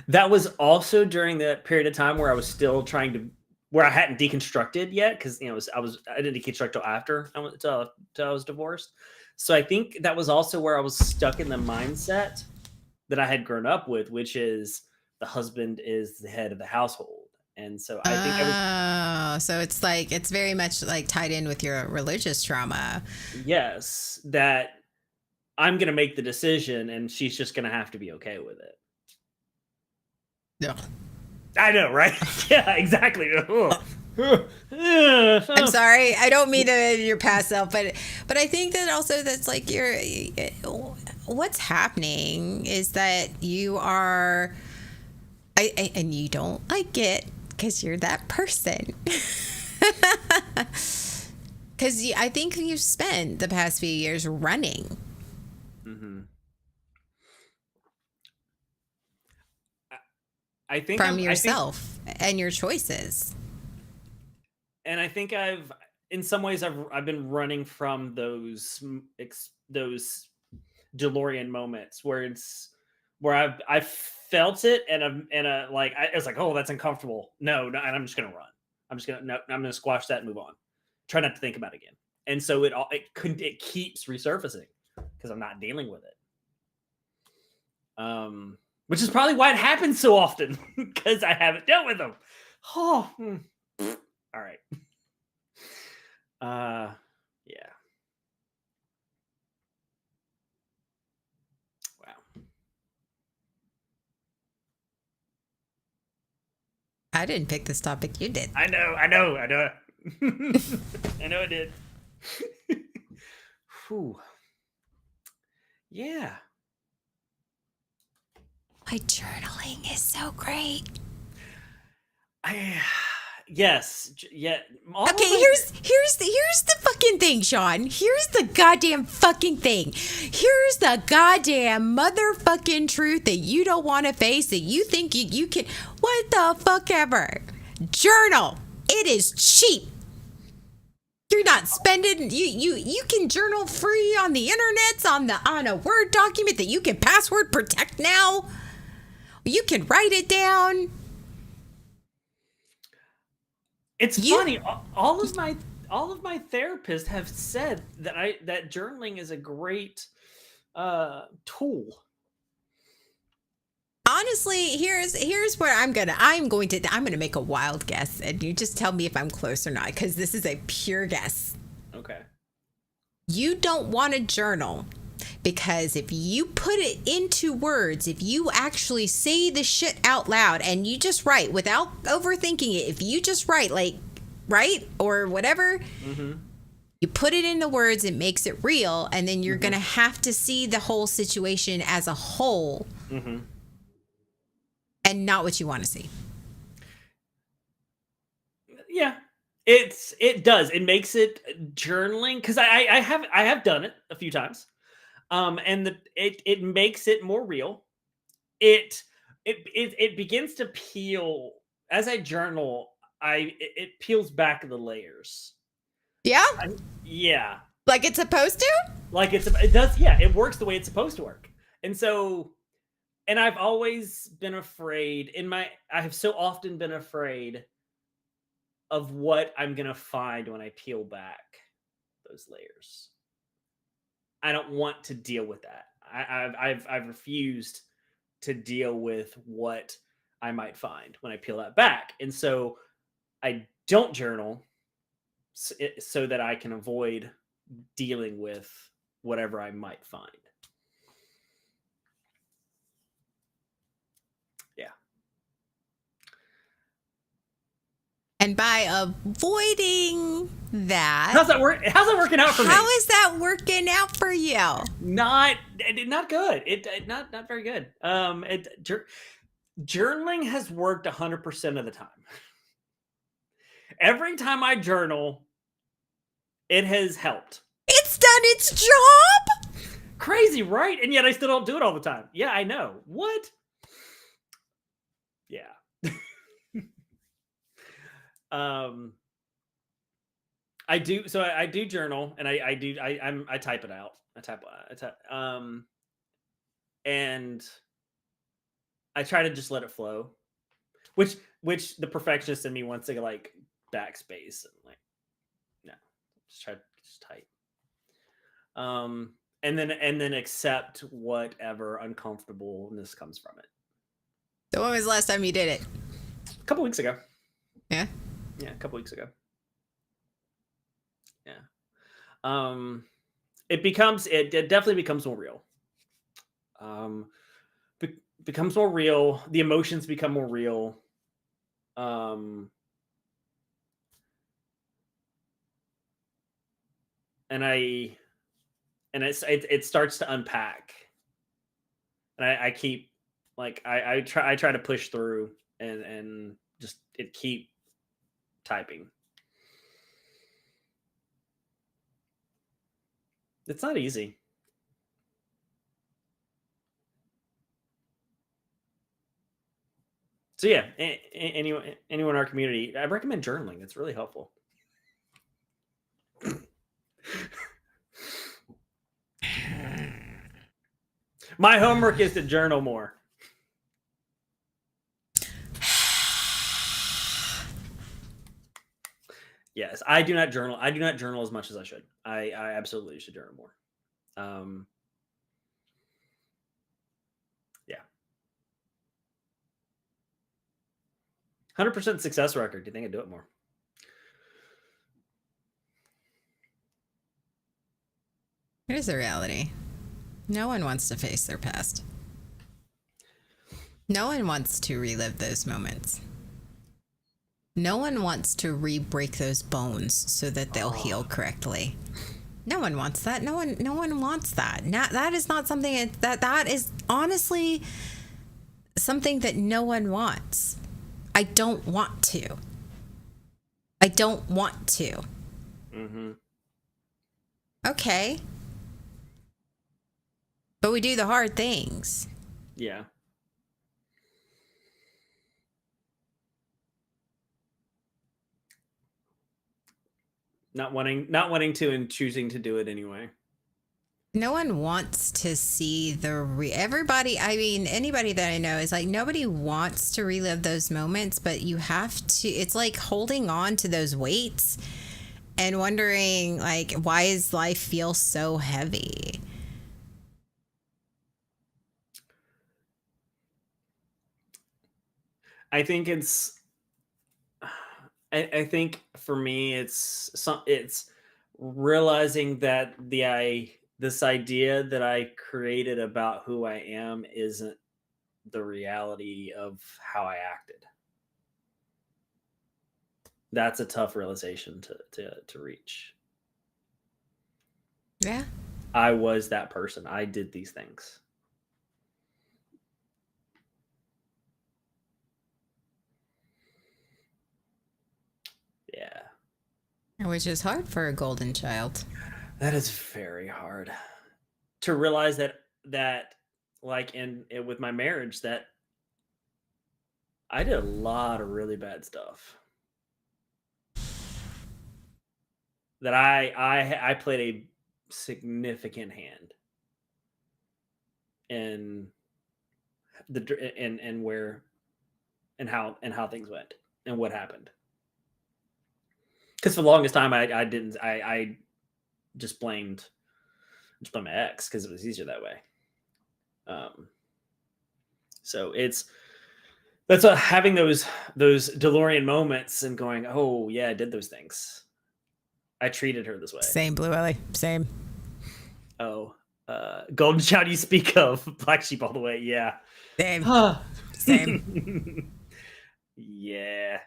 that was also during that period of time where I was still trying to, where I hadn't deconstructed yet, because I didn't deconstruct till after till I was divorced. So I think that was also where I was stuck in the mindset that I had grown up with, which is the husband is the head of the household. And so I think I was, so it's like, it's very much like tied in with your religious trauma. yes, that I'm going to make the decision and she's just going to have to be okay with it. Yeah. I know, right? Yeah, exactly. I'm sorry. I don't mean your past self, but I think that also that's like what's happening is that you are, and you don't like it because you're that person. Because I think you've spent the past few years running. I think from yourself and your choices. And I think in some ways I've been running from those DeLorean moments where I've felt it and I was like, oh, that's uncomfortable. No, and I'm just gonna run. I'm gonna squash that and move on. Try not to think about it again. And so it keeps resurfacing because I'm not dealing with it. Which is probably why it happens so often, because I haven't dealt with them. Oh, all right. Yeah. Wow. I didn't pick this topic. You did. I know. I know I did. Whew. Yeah. My journaling is so great. Yes. Yeah. Okay, here's the fucking thing, Sean. Here's the goddamn fucking thing. Here's the goddamn motherfucking truth that you don't want to face, that you think you can. What the fuck ever? Journal. It is cheap. You're not spending. You can journal free on the internet, on a Word document that you can password protect now. You can write it down. It's funny. All of my therapists have said that journaling is a great tool. Honestly, here's where I'm going to make a wild guess, and you just tell me if I'm close or not, because this is a pure guess. Okay. You don't want to journal because if you put it into words, if you actually say the shit out loud and you just write without overthinking it, if you just write or whatever, you put it into words, it makes it real, and then you're going to have to see the whole situation as a whole and not what you want to see. Yeah, it does. It makes it journaling because I have done it a few times. And it makes it more real. It it begins to peel as I journal. It peels back the layers. Yeah, I, yeah, like it's supposed to. like it does. Yeah, it works the way it's supposed to work. And so, and I've always been afraid I have so often been afraid of what I'm gonna find when I peel back those layers. I don't want to deal with that. I've refused to deal with what I might find when I peel that back, and so I don't journal so that I can avoid dealing with whatever I might find. Yeah. And by avoiding that, How's that work? How's that working out for me? how is that working out for you? Not good. Not very good. Journaling has worked 100% of the time. Every time I journal, it has helped. It's done its job. Crazy, right? And yet I still don't do it all the time. Yeah, I know. What? Yeah. I do. So I do journal, and I type it out. And I try to just let it flow, which the perfectionist in me wants to like backspace and like, no, just type. And then accept whatever uncomfortableness comes from it. So when was the last time you did it? A couple weeks ago. Yeah. Yeah, a couple weeks ago. Yeah. It definitely becomes more real. Becomes more real. The emotions become more real. And it starts to unpack. And I keep like I try to push through and just keep typing. It's not easy. So yeah, anyone in our community, I recommend journaling. It's really helpful. My homework is to journal more. Yes, I do not journal. I do not journal as much as I should. I absolutely should journal more. Yeah. 100% success record. Do you think I'd do it more? Here's the reality. No one wants to face their past. No one wants to relive those moments. No one wants to re-break those bones so that they'll heal correctly. No one wants that. No one wants that. That is not something that is honestly something that no one wants. I don't want to. I don't want to. Mm-hmm. Okay. But we do the hard things. Yeah. Not wanting to and choosing to do it anyway. No one wants to see everybody. I mean, anybody that I know is like, nobody wants to relive those moments, but you have to. It's like holding on to those weights and wondering, like, why does life feel so heavy? I think it's. I think for me, it's realizing that this idea that I created about who I am isn't the reality of how I acted. That's a tough realization to reach. Yeah. I was that person. I did these things. Which is hard for a golden child. That is very hard to realize that like with my marriage that I did a lot of really bad stuff. That I played a significant hand in and where and how things went and what happened. Because for the longest time I just blamed my ex because it was easier that way. So that's having those DeLorean moments and going, oh yeah, I did those things. I treated her this way. Same, Blue Ellie. Same. Oh, golden child you speak of, black sheep all the way. Yeah. Same. Same. Yeah.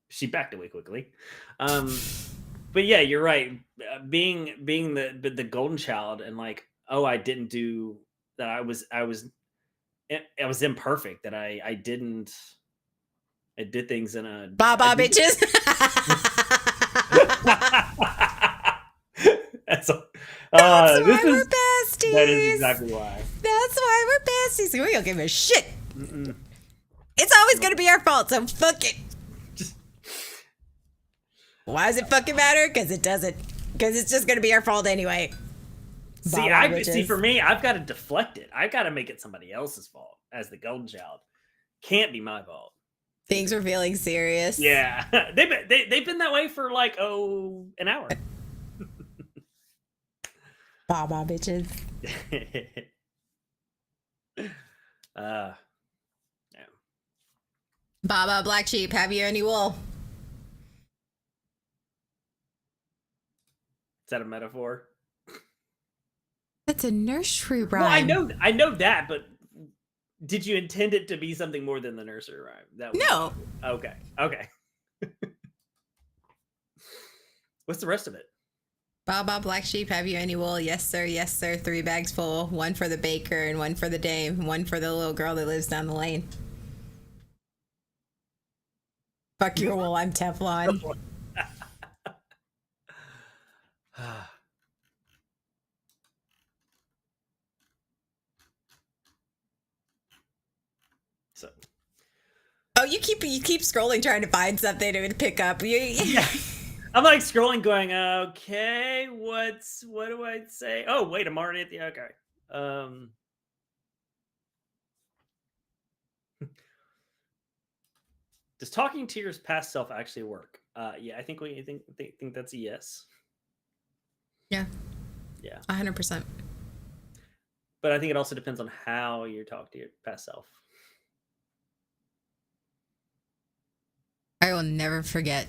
She backed away quickly. But yeah, you're right. Being the golden child and like, oh, I didn't do that. I was imperfect. That I did things in a Baba bitches. That's why we're besties. That is exactly why. That's why we're besties. We don't give a shit. Mm-mm. It's always going to be our fault, so fuck it. Why does it fucking matter? Because it doesn't. Because it's just going to be our fault anyway. See, for me, I've got to deflect it. I've got to make it somebody else's fault as the golden child. Can't be my fault. Things are feeling serious. Yeah. They've been that way for like, an hour. Baba bitches. Yeah. Baba black sheep, have you any wool? Is that a metaphor? That's a nursery rhyme. Well, I know that, but did you intend it to be something more than the nursery rhyme? No. Okay. What's the rest of it? Baba black sheep, have you any wool? Yes, sir. Yes, sir. 3 bags full. 1 for the baker and 1 for the dame. 1 for the little girl that lives down the lane. Fuck your wool, I'm Teflon. So. Oh, you keep scrolling trying to find something to pick up. Yeah. I'm like scrolling going, okay, what do I say? Oh, wait, I'm already at the okay. Does talking to your past self actually work? Yeah, I think think that's a yes. Yeah. Yeah. 100%. But I think it also depends on how you talk to your past self. I will never forget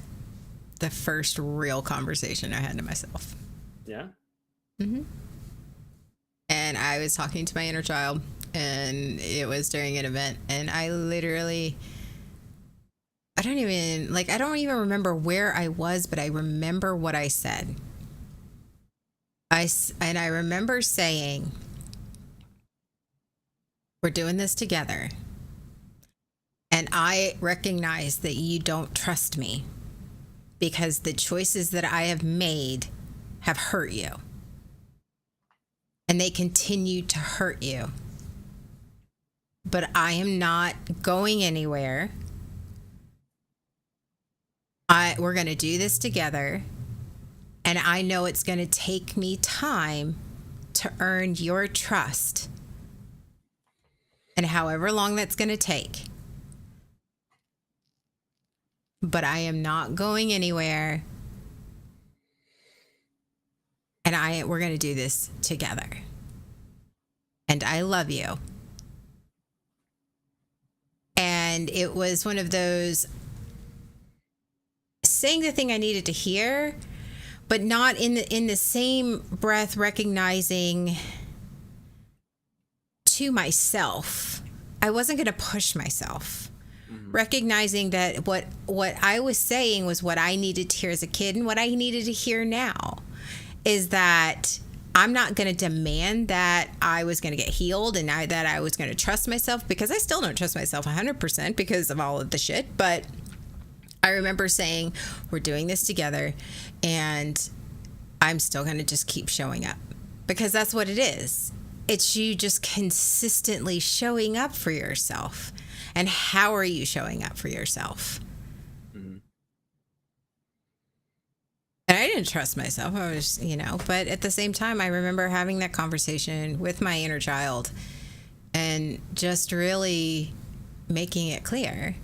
the first real conversation I had to myself. Yeah. Mm-hmm. And I was talking to my inner child, and it was during an event, and I literally, I don't even remember where I was, but I remember what I said. I remember saying, we're doing this together. And I recognize that you don't trust me because the choices that I have made have hurt you. And they continue to hurt you. But I am not going anywhere. We're going to do this together. And I know it's going to take me time to earn your trust. And however long that's going to take. But I am not going anywhere. And we're going to do this together. And I love you. And it was one of those saying the thing I needed to hear, but not in the same breath recognizing to myself. I wasn't going to push myself. Recognizing that what I was saying was what I needed to hear as a kid, and what I needed to hear now is that I'm not going to demand that I was going to get healed and that I was going to trust myself, because I still don't trust myself 100% because of all of the shit. But I remember saying, we're doing this together, and I'm still going to just keep showing up, because that's what it is. It's you just consistently showing up for yourself. And how are you showing up for yourself? And I didn't trust myself. I was, but at the same time, I remember having that conversation with my inner child and just really making it clear.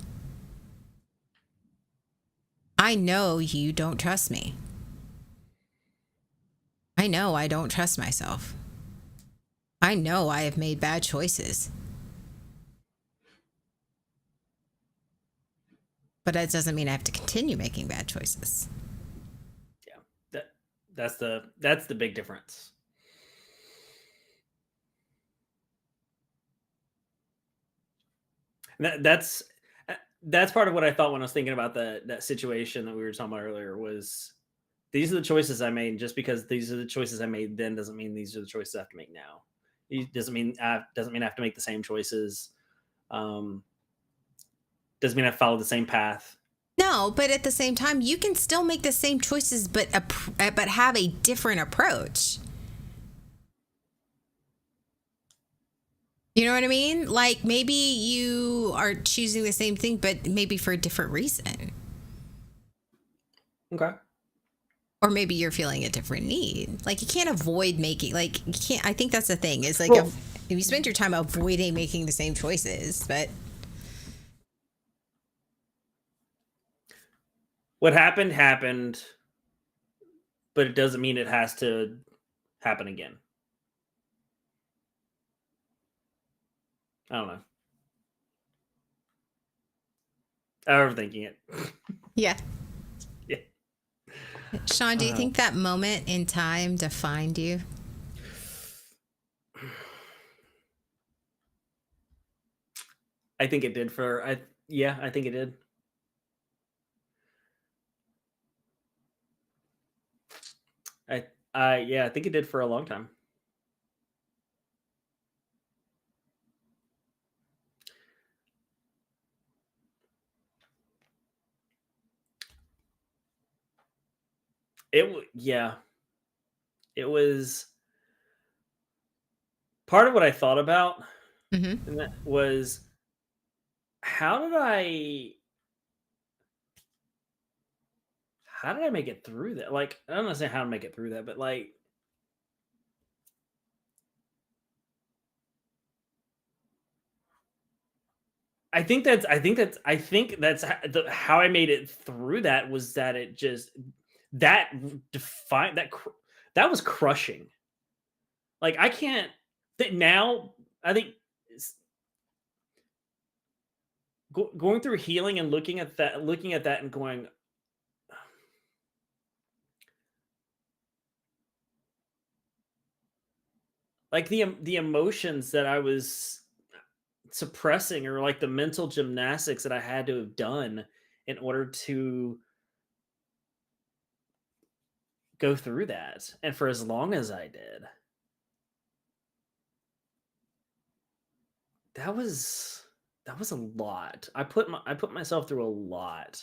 I know you don't trust me. I know I don't trust myself. I know I have made bad choices. But that doesn't mean I have to continue making bad choices. That's the big difference. That's part of what I thought when I was thinking about that situation that we were talking about earlier. Was these are the choices I made. Just because these are the choices I made then doesn't mean these are the choices I have to make now. It doesn't mean I have to make the same choices. Doesn't mean I follow the same path. No, but at the same time, you can still make the same choices, but have a different approach. You know what I mean? Like, maybe you are choosing the same thing, but maybe for a different reason. Okay. Or maybe you're feeling a different need. Like, you can't avoid making, like, you can't. I think that's the thing. Is like, if you spend your time avoiding making the same choices, but what happened, but it doesn't mean it has to happen again. I don't know. I'm overthinking it. Yeah. Yeah. Sean, do you think that moment in time defined you? I think it did I think it did. I think it did for a long time. It was part of what I thought about, and that was how did I make it through that? Like, I don't understand how to make it through that, but like, I think that's how I made it through that, was that it just that defined that was crushing. Like, I can't now. I think going through healing and looking at that and going, like, the emotions that I was suppressing, or like the mental gymnastics that I had to have done in order to go through that, and for as long as I did. That was a lot. I put myself through a lot.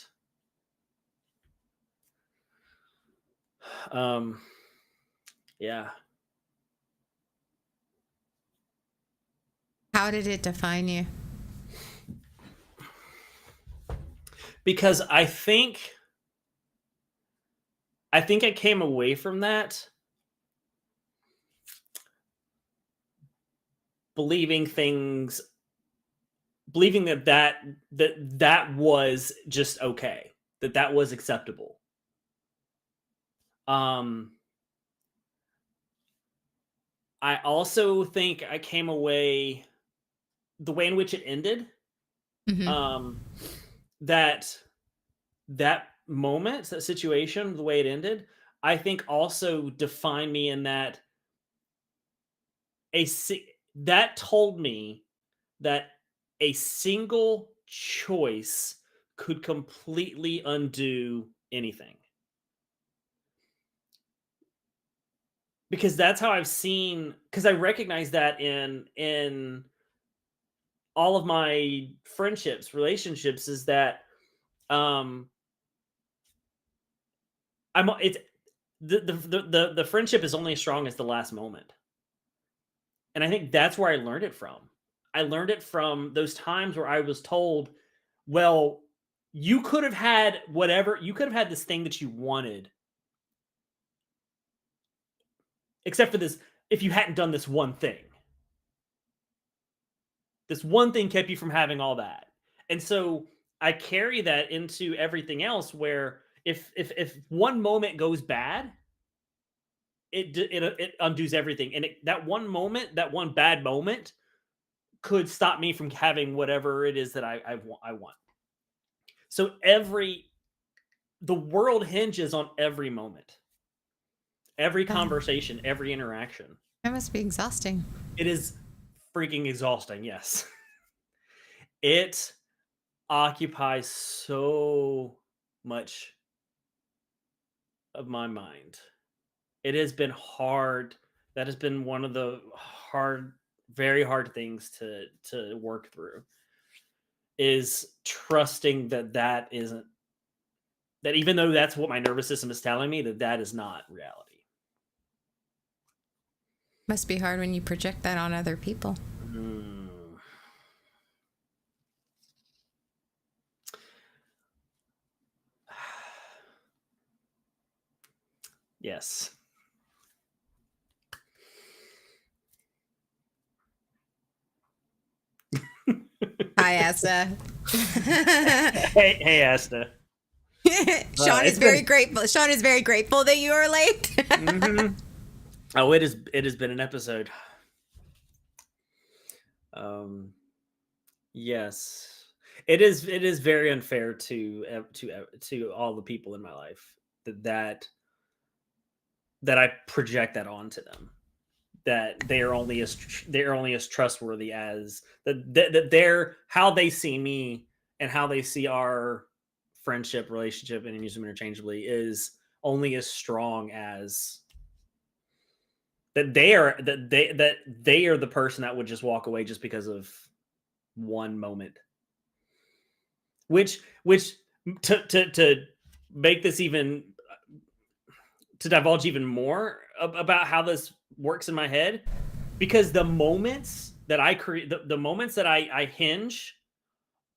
Yeah. How did it define you? Because I think I came away from that believing that was just okay, that was acceptable. I also think I came away the way in which it ended. That moment, that situation, the way it ended, I think also defined me in that that told me that a single choice could completely undo anything. because that's how I've seen, because I recognize that in all of my friendships, relationships, is that um I'm it's the friendship is only as strong as the last moment. And I think that's where I learned it from. I learned it from those times where I was told, well, you could have had whatever, you could have had this thing that you wanted, except for this, if you hadn't done this one thing. This one thing kept you from having all that. And so I carry that into everything else where if one moment goes bad, it undoes everything. And that one moment, that one bad moment could stop me from having whatever it is that I want. So the world hinges on every moment, every conversation, every interaction. That must be exhausting. It is freaking exhausting. Yes. It occupies so much of my mind. It has been hard. That has been one of the very hard things to work through, is trusting that isn't, that even though that's what my nervous system is telling me, that is not reality. Must be hard when you project that on other people. Yes. Hi, Asta. Hey, Asta. Sean is very grateful. Sean is very grateful that you are late. Mm-hmm. Oh, it has been an episode. Yes, it is very unfair to all the people in my life that I project that onto them, that they're only as trustworthy as that they're, how they see me and how they see our friendship, relationship, and use them interchangeably, is only as strong as that they are the person that would just walk away just because of one moment. Which to make this even, to divulge even more about how this works in my head, because the moments that I create, the moments that I hinge,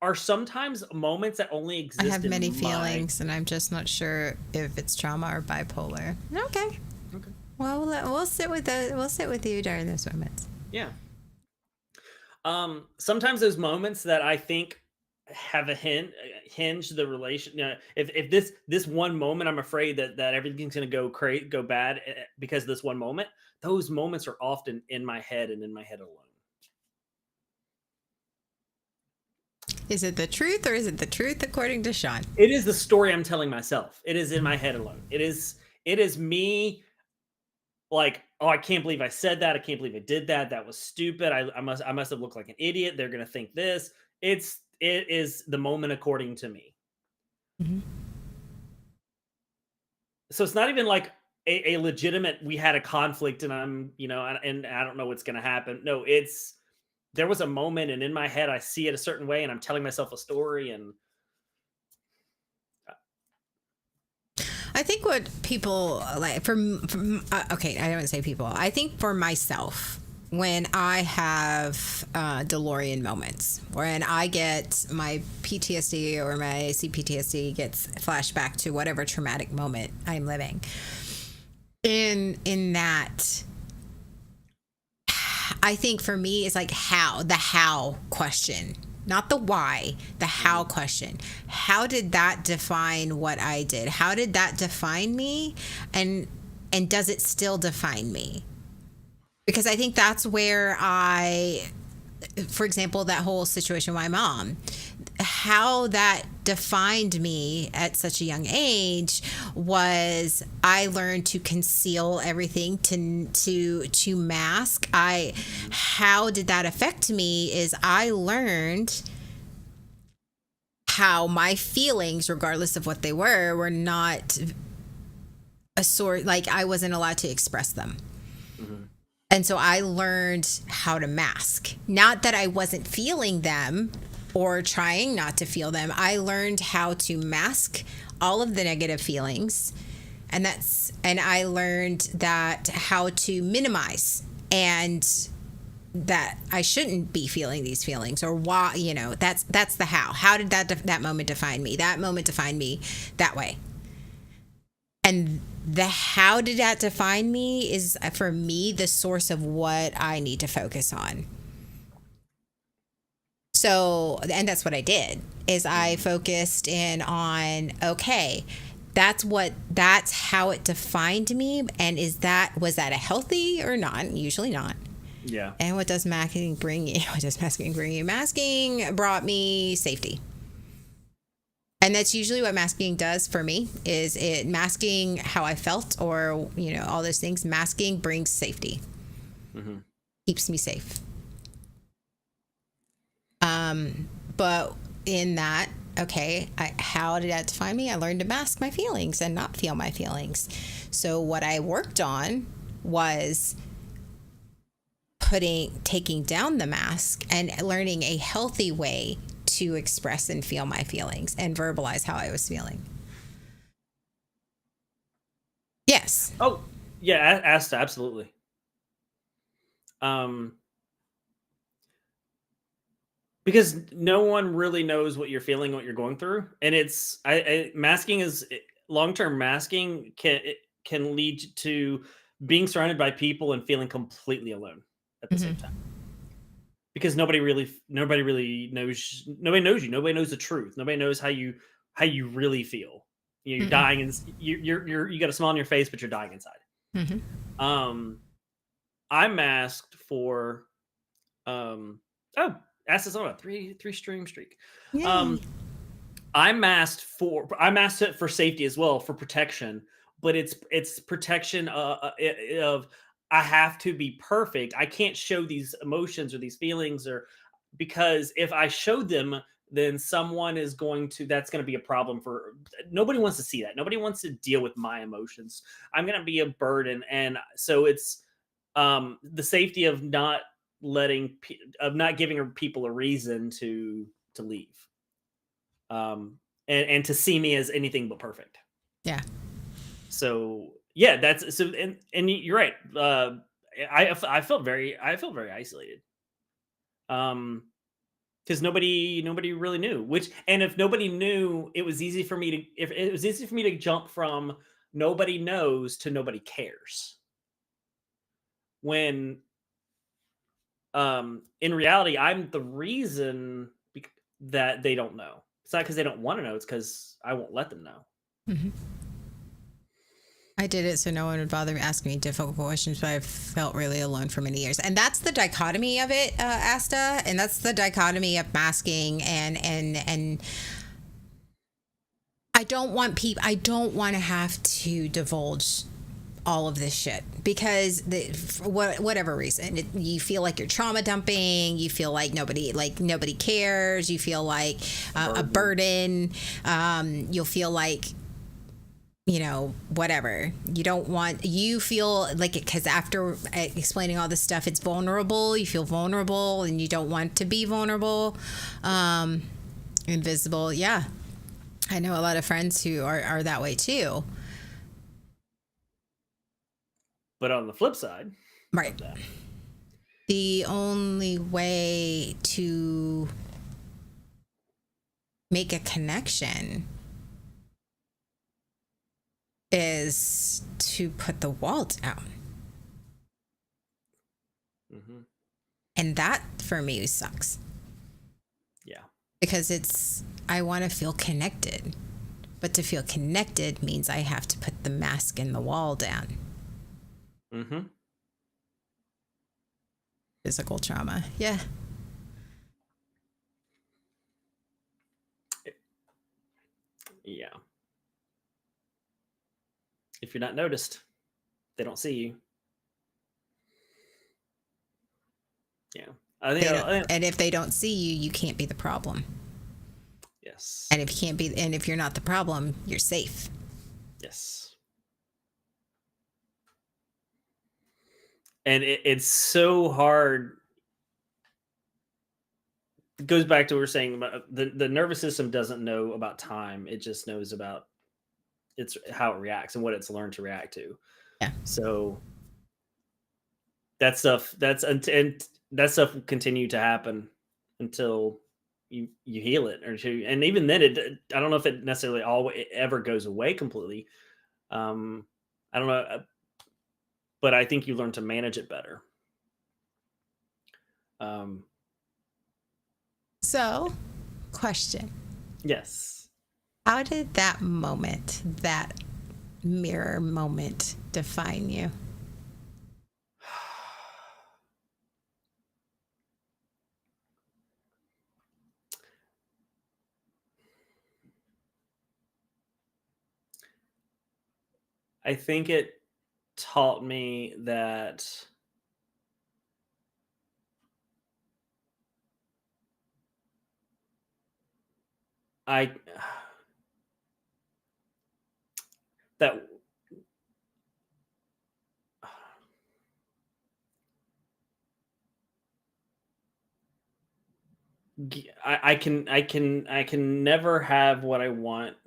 are sometimes moments that only exist. I have many feelings, and I'm just not sure if it's trauma or bipolar. Okay. Well, we'll sit with you during those moments. Yeah. Sometimes those moments that I think have a hinge the relation. You know, if this one moment, I'm afraid that everything's going to go bad because of this one moment. Those moments are often in my head and in my head alone. Is it the truth, or is it the truth according to Sean? It is the story I'm telling myself. It is in my head alone. It is me. Like, oh, I can't believe I said that. I can't believe I did that. That was stupid. I must have looked like an idiot. They're gonna think this. It is the moment according to me. Mm-hmm. So it's not even like a legitimate, we had a conflict and I'm, and I don't know what's gonna happen. No, there was a moment, and in my head I see it a certain way, and I'm telling myself a story. And I think what people like okay, I don't want to say people. I think for myself, when I have DeLorean moments, when I get my PTSD or my CPTSD gets flashback to whatever traumatic moment I'm living, in that, I think for me it's like the how question. Not the why, the how question. How did that define what I did? How did that define me? And does it still define me? Because I think that's where for example, that whole situation with my mom, how that defined me at such a young age was I learned to conceal everything, to mask. How did that affect me is I learned how my feelings, regardless of what they were not a sort, like I wasn't allowed to express them. Mhm. And so I learned how to mask. Not that I wasn't feeling them or trying not to feel them. I learned how to mask all of the negative feelings. And I learned that how to minimize, and that I shouldn't be feeling these feelings, or why, that's the how. How did that moment define me? That moment defined me that way. And the how did that define me is, for me, the source of what I need to focus on. So, and that's what I did, is I focused in on, okay, that's how it defined me. And was that a healthy or not? Usually not. Yeah. And what does masking bring you? What does masking bring you? Masking brought me safety. And that's usually what masking does for me, is it masking how I felt, or, all those things. Masking brings safety. Mm-hmm. Keeps me safe. But in that, okay, how did that define me? I learned to mask my feelings and not feel my feelings. So what I worked on was taking down the mask and learning a healthy way to express and feel my feelings and verbalize how I was feeling. Yes. Oh, yeah, Asta, absolutely. Because no one really knows what you're feeling, what you're going through, and it's masking is long-term masking can lead to being surrounded by people and feeling completely alone at the same time. Because nobody really knows you. Nobody knows the truth. Nobody knows how you really feel. You're dying, and you got a smile on your face, but you're dying inside. Mm-hmm. I masked for asked us on a three stream streak. Yay. I masked it for safety as well, for protection, but it's protection of I have to be perfect. I can't show these emotions or these feelings, or because if I showed them, then that's going to be a problem. For nobody wants to see that. Nobody wants to deal with my emotions. I'm going to be a burden. And so it's the safety of not giving people a reason to leave, and to see me as anything but perfect. Yeah. So yeah, that's so, and you're right. I felt very isolated. Because nobody really knew. And if nobody knew, it was easy for me to jump from nobody knows to nobody cares. When in reality, I'm the reason that they don't know. It's not because they don't want to know. It's because I won't let them know. Mm-hmm. I did it so no one would bother asking me difficult questions, but I felt really alone for many years. And that's the dichotomy of it, Asta. And that's the dichotomy of masking. And I don't want to have to divulge all of this shit, because for whatever reason, you feel like you're trauma dumping, you feel like nobody cares, you feel like a burden, you'll feel like, whatever. You feel like it, because after explaining all this stuff, it's vulnerable. You feel vulnerable and you don't want to be vulnerable. Invisible. Yeah. I know a lot of friends who are that way too. But on the flip side, right, the only way to make a connection is to put the wall down. Mm-hmm. And that for me sucks. Yeah. Because I want to feel connected. But to feel connected means I have to put the mask and the wall down. Mm-hmm. Physical trauma. Yeah. Yeah. If you're not noticed, they don't see you. Yeah. And if they don't see you, you can't be the problem. Yes. And if you're not the problem, you're safe. Yes. and it's so hard. It goes back to what we were saying about the nervous system doesn't know about time. It just knows about it's how it reacts and what it's learned to react to. Yeah. So that stuff and that stuff will continue to happen until you heal it, and even then I don't know if it necessarily always it ever goes away completely. I don't know, but I think you learn to manage it better. Um, So, question. yes. How did that moment, that mirror moment, define you? I think it taught me that I that I can never have what I want.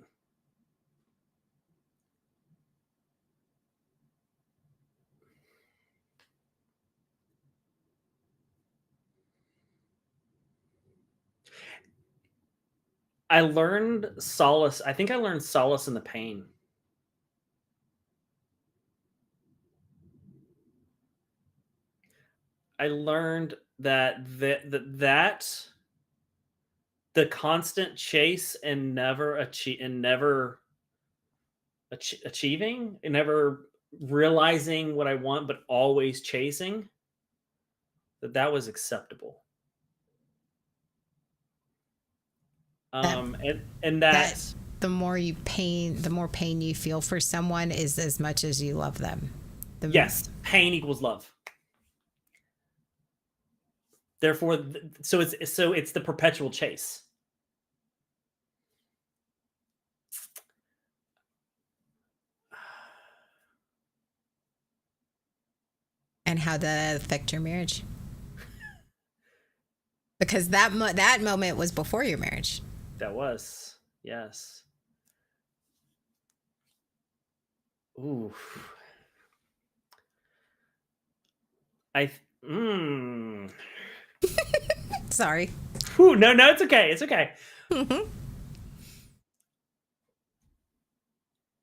I learned solace. I think I learned solace in the pain. I learned that the constant chase and never achieving and never realizing what I want, but always chasing, that was acceptable. That And that that the more pain you feel for someone is as much as you love them. The, yes, pain equals love. Therefore, so it's the perpetual chase. and how did that affect your marriage? Because that moment was before your marriage. That was yes. Ooh, I th- mm. Sorry. Whew, no, it's okay. It's okay.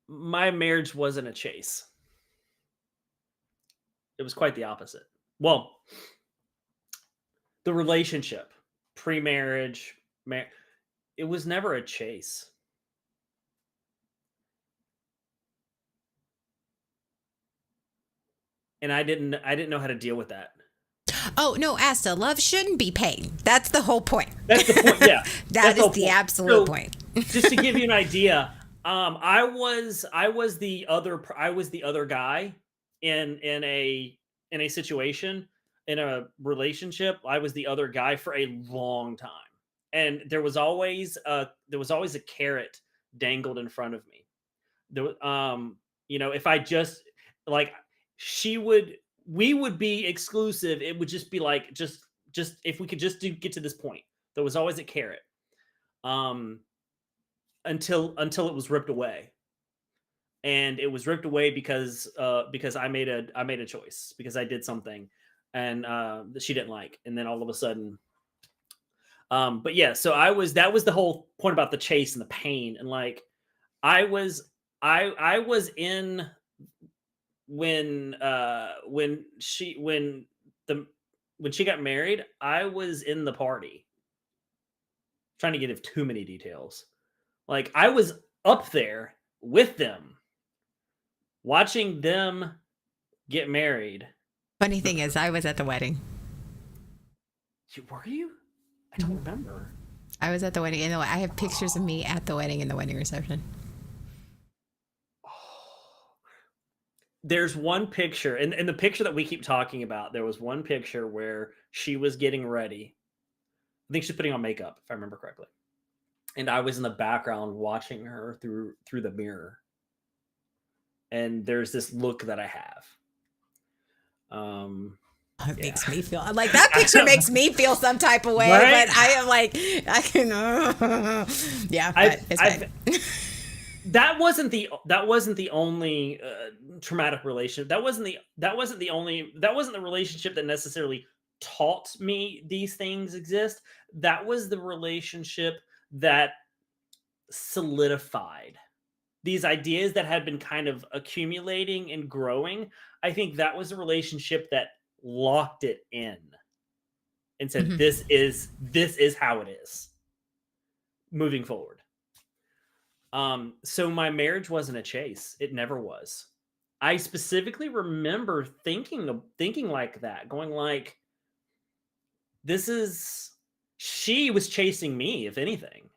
My marriage wasn't a chase. It was quite the opposite. Well, the relationship, pre-marriage, it was never a chase. And I didn't know how to deal with that. Oh no, Asta, love shouldn't be pain. That's the whole point. That's the point. Yeah, That is the absolute point. Just to give you an idea, I was the other guy in a situation, in a relationship. I was the other guy for a long time, and there was always a carrot dangled in front of me. If I just like she would we would be exclusive. It would just be like just if we could just get to this point. There was always a carrot. Um, until it was ripped away. And it was ripped away because I made a choice, because I did something and that she didn't like, and then all of a sudden but yeah, so that was the whole point about the chase and the pain. And like I was I was in when the when she got married, I was in the party. Trying to give too many details. Like I was up there with them, watching them get married. Funny thing is, I was at the wedding. Were you? I don't remember. I was at the wedding, and I have pictures of me at the wedding and the wedding reception. There's one picture, and the picture that we keep talking about, there was one picture where she was getting ready. I think she's putting on makeup, if I remember correctly. And I was in the background watching her through the mirror. And there's this look that I have. It Yeah. makes me feel like that picture makes me feel some type of way, Right? but I am like, I can, yeah, but it's I've fine. that wasn't the only traumatic relationship. That wasn't the relationship that necessarily taught me these things exist. That was the relationship that solidified these ideas that had been kind of accumulating and growing. I think that was a relationship that locked it in and said, Mhm. this is how it is moving forward. So my marriage wasn't a chase. It never was. I specifically remember thinking like that, going like, this is she was chasing me, if anything.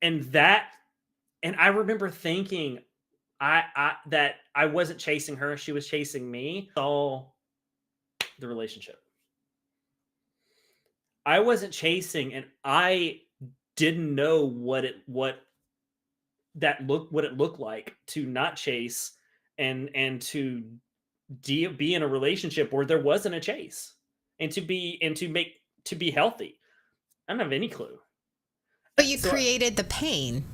And that and I remember thinking I that I wasn't chasing her, she was chasing me. All the relationship. I wasn't chasing and I didn't know what it looked like to not chase and to be in a relationship where there wasn't a chase and to be healthy. I don't have any clue. But you So created the pain.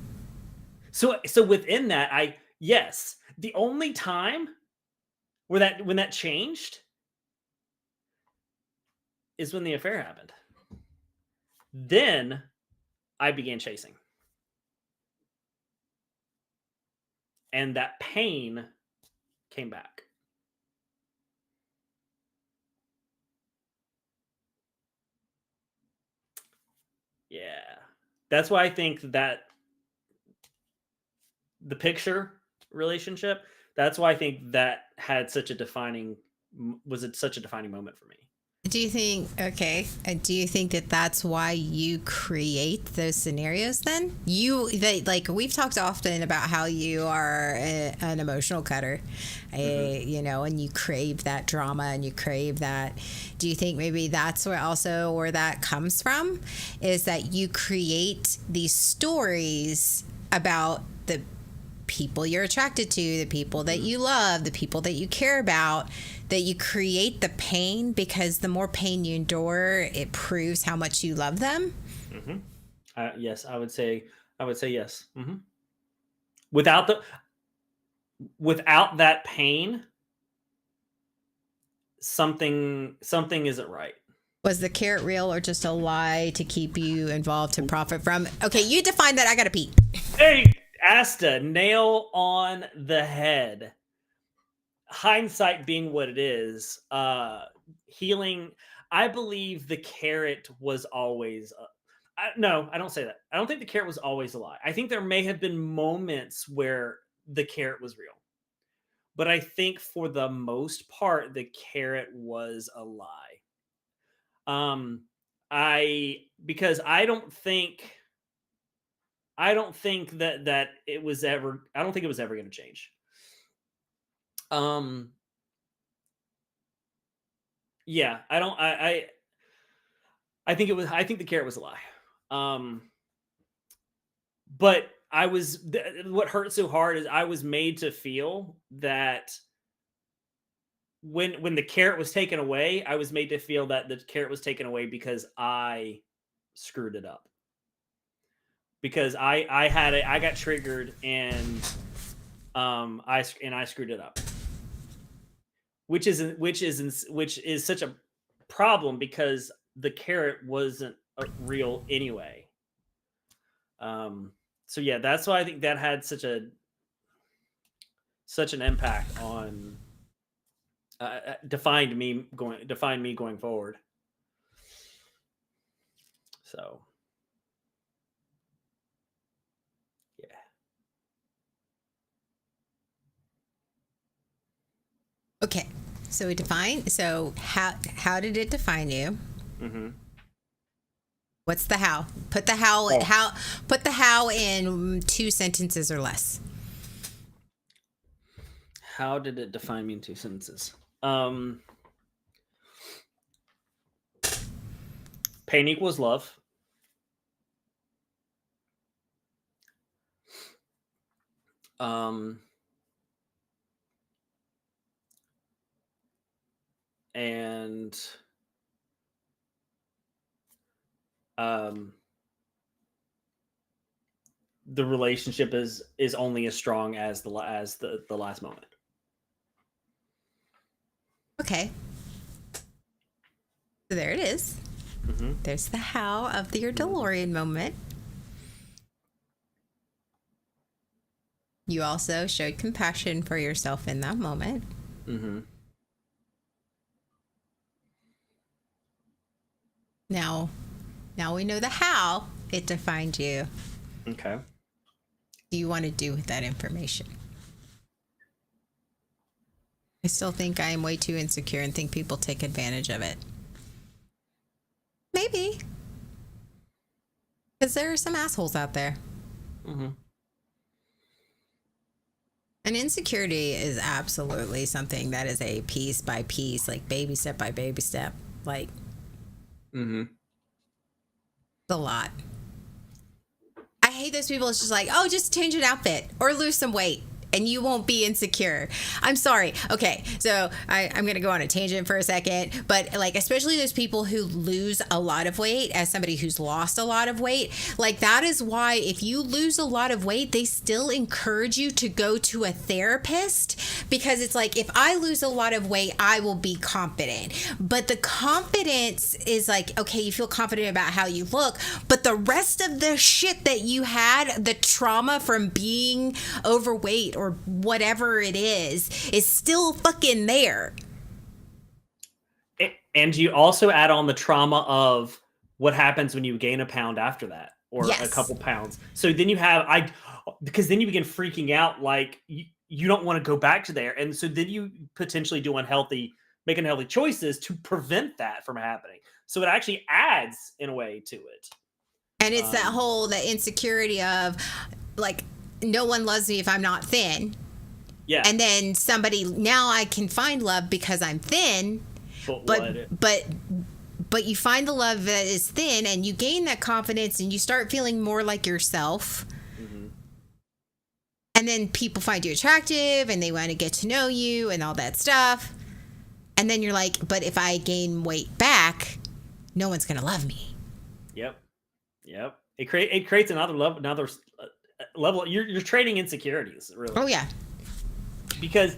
so within that, I yes, the only time where that when that changed is when the affair happened. Then I began chasing, and that pain came back. Yeah, that's why I think that the picture relationship. That's why I think that had such a defining was it such a defining moment for me. Do you think, okay, do you think that that's why you create those scenarios then? Like, we've talked often about how you are an emotional cutter, Hmm. and you crave that drama and you crave that. Do you think maybe that's where that comes from? Is that you create these stories about the people you're attracted to, the people that Hmm. you love, the people that you care about, that you create the pain because the more pain you endure, it proves how much you love them. Hmm. Yes, I would say yes. Hmm. Without the without that pain, something isn't right. Was the carrot real or just a lie to keep you involved to profit from? Okay, you define that. I gotta pee. Hey, Asta, nail on the head. Hindsight being what it is, healing. I believe the carrot was always. No, I don't say that. I don't think the carrot was always a lie. I think there may have been moments where the carrot was real, but I think for the most part, the carrot was a lie. Um, I because I don't think that it was ever. I don't think it was ever going to change. Um, yeah, I think it was. I think the carrot was a lie. Um, but what hurt so hard is I was made to feel that when the carrot was taken away, I was made to feel that the carrot was taken away because I screwed it up. Because I got triggered and I screwed it up, which is such a problem because the carrot wasn't real anyway. Um, so yeah, that's why I think that had such an impact on defined me going forward. So yeah. Okay, so we define. So how did it define you? Hmm. What's the how? Put the how Oh, how put the how in two sentences or less. how did it define me in two sentences? Um, Pain equals love. Um, and um the relationship is only as strong as the last moment. Okay. So there it is. Hmm. There's the how of your DeLorean moment. You also showed compassion for yourself in that moment. Hmm. Now, now we know the how it defined you. Okay. Do you want to do with that information? I still think I am way too insecure and think people take advantage of it. Maybe. Because there are some assholes out there. Hmm. And insecurity is absolutely something that is a piece by piece, like baby step by baby step. Like, Hmm. a lot. I hate those people. It's just like, oh, just change an outfit or lose some weight and you won't be insecure. I'm sorry. Okay, so I'm going to go on a tangent for a second, but like, especially those people who lose a lot of weight, as somebody who's lost a lot of weight, like that is why if you lose a lot of weight, they still encourage you to go to a therapist, because it's like, if I lose a lot of weight, I will be confident. But the confidence is like, okay, you feel confident about how you look, but the rest of the shit that you had, the trauma from being overweight or whatever it is still fucking there. And you also add on the trauma of what happens when you gain a pound after that, or a Yes. couple pounds. So then you have because then you begin freaking out, like you don't want to go back to there, and so then you potentially do make unhealthy choices to prevent that from happening. So it actually adds in a way to it. And it's that whole, the insecurity of like, no one loves me if I'm not thin. Yeah. And then somebody, now I can find love because I'm thin. But you find the love that is thin, and you gain that confidence, and you start feeling more like yourself. Mm-hmm. And then people find you attractive, and they want to get to know you and all that stuff. And then you're like, but if I gain weight back, no one's gonna love me. Yep. It creates another level. You're trading insecurities, really. Oh yeah. Because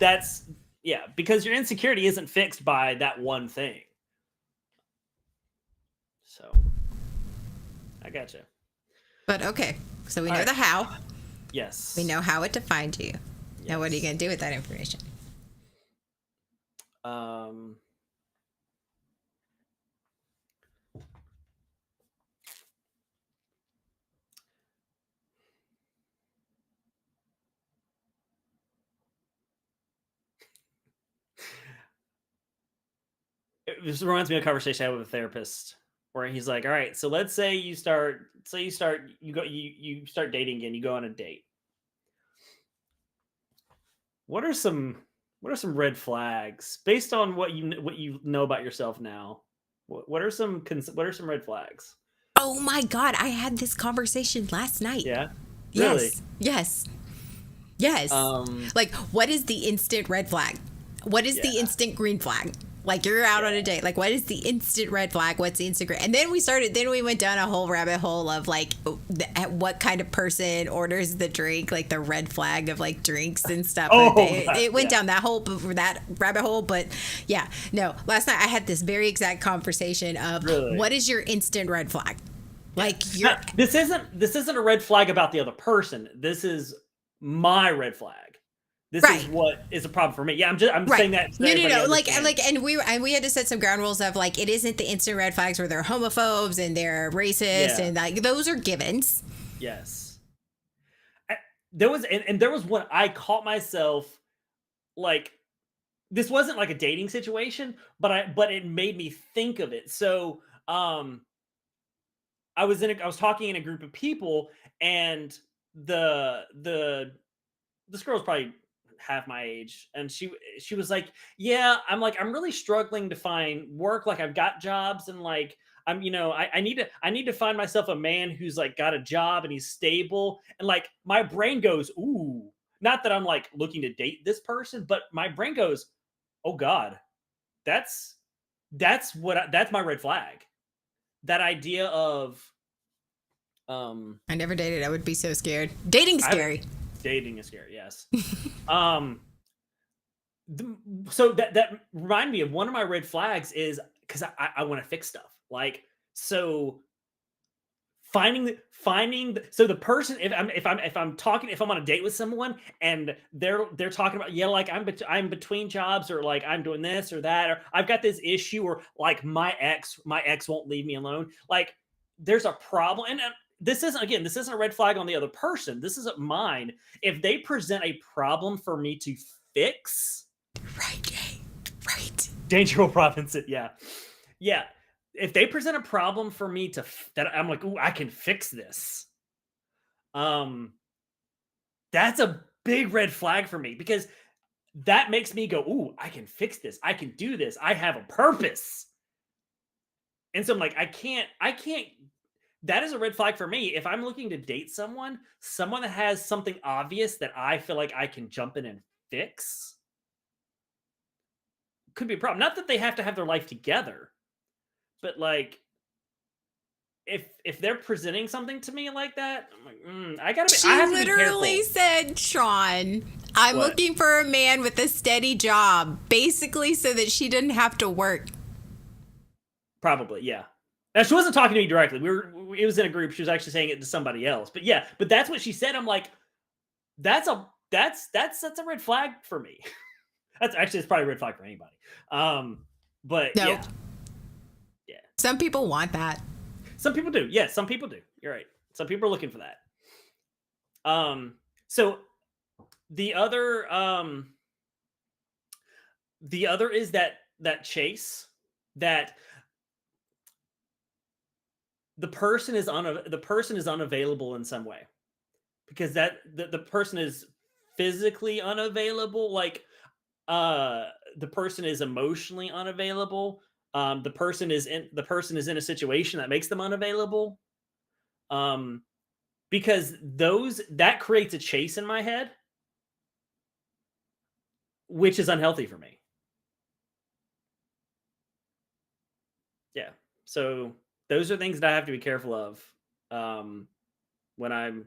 because your insecurity isn't fixed by that one thing. So I gotcha. But okay, so we know right. the how. Yes. We know how it defined you. Yes. Now what are you going to do with that information? This reminds me of a conversation I had with a therapist where he's like, all right, so let's say you start dating again, you go on a date. What are some red flags based on what you know about yourself now? What are some red flags? Oh my God, I had this conversation last night. Yeah. Yes. Really? Yes. Like, what is the instant red flag? What is the instant green flag? Like, you're out on a date. Like, what is the instant red flag? What's the instant green? And then we went down a whole rabbit hole of like what kind of person orders the drink, like the red flag of like drinks and stuff. It went down that rabbit hole. But yeah, no, last night I had this very exact conversation of what is your instant red flag? Like, this isn't a red flag about the other person. This is my red flag. This is what is a problem for me. Yeah, I'm saying that. No. And we had to set some ground rules of like, it isn't the instant red flags where they're homophobes and they're racist and like those are givens. Yes. There was one I caught myself like, this wasn't like a dating situation, but it made me think of it. So I was talking in a group of people, and this girl was probably half my age, and she was like, yeah, I'm really struggling to find work. Like, I've got jobs, and like I need to find myself a man who's like got a job and he's stable. And like my brain goes, ooh, not that I'm like looking to date this person, but my brain goes, oh God, that's that's my red flag. That idea of I never dated. I would be so scared. Dating's scary. Dating is scary, yes. um so that remind me of one of my red flags is because I want to fix stuff. Like, so so the person, if I'm on a date with someone and they're talking about, yeah, like I'm between jobs, or like I'm doing this or that, or I've got this issue, or like my ex won't leave me alone, like there's a problem. And this isn't a red flag on the other person, this isn't mine. If they present a problem for me to fix, Right, Jay. Right. Danger Will Province it, yeah. If they present a problem for me that I'm like, ooh, I can fix this. That's a big red flag for me, because that makes me go, ooh, I can fix this. I can do this. I have a purpose. And so I'm like, I can't. That is a red flag for me. If I'm looking to date someone that has something obvious that I feel like I can jump in and fix, could be a problem. Not that they have to have their life together, but like, if they're presenting something to me like that, I'm like, I have to be careful. She literally said, Sean, I'm looking for a man with a steady job, basically so that she didn't have to work. Probably, yeah. Now, she wasn't talking to me directly. It was in a group. She was actually saying it to somebody else. But yeah, but that's what she said. I'm like, that's a red flag for me. It's probably a red flag for anybody. But no. Yeah. Some people want that. Some people do. Yeah, some people do. You're right. Some people are looking for that. So the other is that chase, that the person is unavailable in some way, because the person is physically unavailable, like the person is emotionally unavailable. The person is in a situation that makes them unavailable. Because that creates a chase in my head, which is unhealthy for me. Yeah. So those are things that I have to be careful of when I'm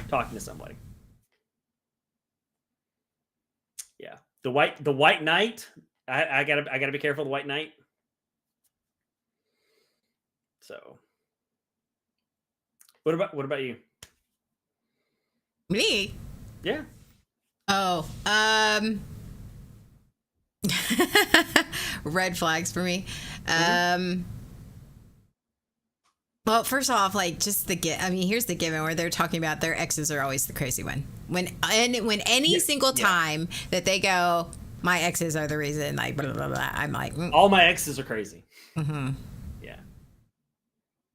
talking to somebody. Yeah. The white knight. I gotta be careful of the white knight. So what about you? Me? Yeah. Oh, red flags for me. Well, first off, like, just here's the given where they're talking about their exes are always the crazy one. When any single time that they go, my exes are the reason, like, blah, blah, blah, I'm like, all my exes are crazy. Mm-hmm. Yeah.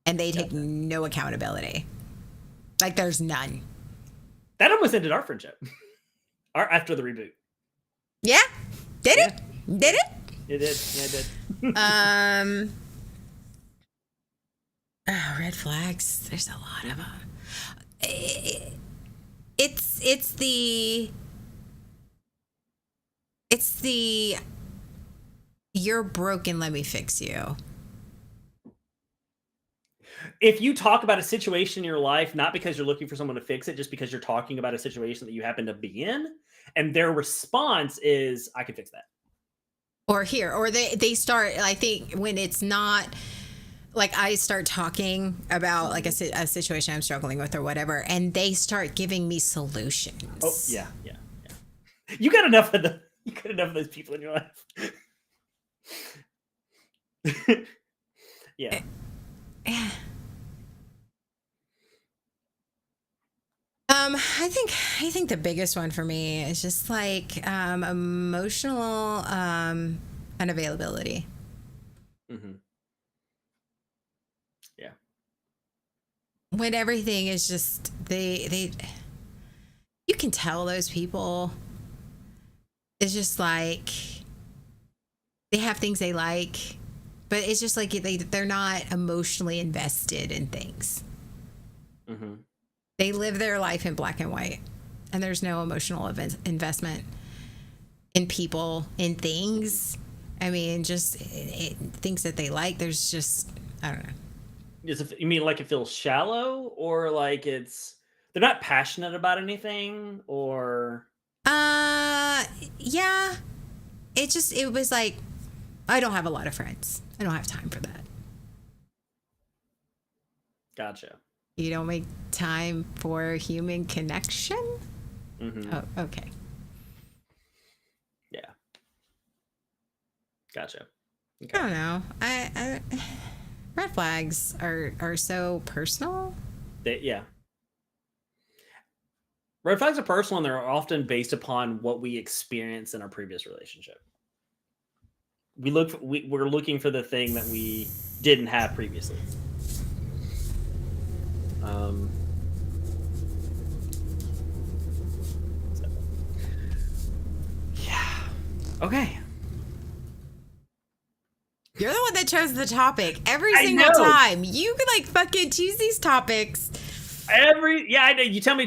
And they take no accountability. Like, there's none. That almost ended our friendship. After the reboot. Yeah? Did it? Did it? It did. Yeah, it did. Red flags. There's a lot of them. It's the you're broken, let me fix you. If you talk about a situation in your life, not because you're looking for someone to fix it, just because you're talking about a situation that you happen to be in, and their response is, I can fix that. Or they start, I think when it's not, like, I start talking about like a situation I'm struggling with or whatever, and they start giving me solutions. Oh, yeah. You got enough of those people in your life. Yeah. I think the biggest one for me is just like emotional unavailability. Mm-hmm. Yeah. When everything is just they you can tell those people, it's just like they have things they like, but it's just like they're not emotionally invested in things. Mm-hmm. They live their life in black and white, and there's no emotional investment in people, in things. I mean, just things that they like. There's just, I don't know. You mean like it feels shallow, or like they're not passionate about anything, or? Yeah. It was like, I don't have a lot of friends. I don't have time for that. Gotcha. You don't make time for human connection? Mm-hmm. Oh, okay. Yeah. Gotcha. Okay. I don't know. I red flags are so personal. Yeah. Red flags are personal, and they're often based upon what we experienced in our previous relationship. We're looking for the thing that we didn't have previously. Yeah. Okay. You're the one that chose the topic every single time. You could like fucking choose these topics. I know. You tell me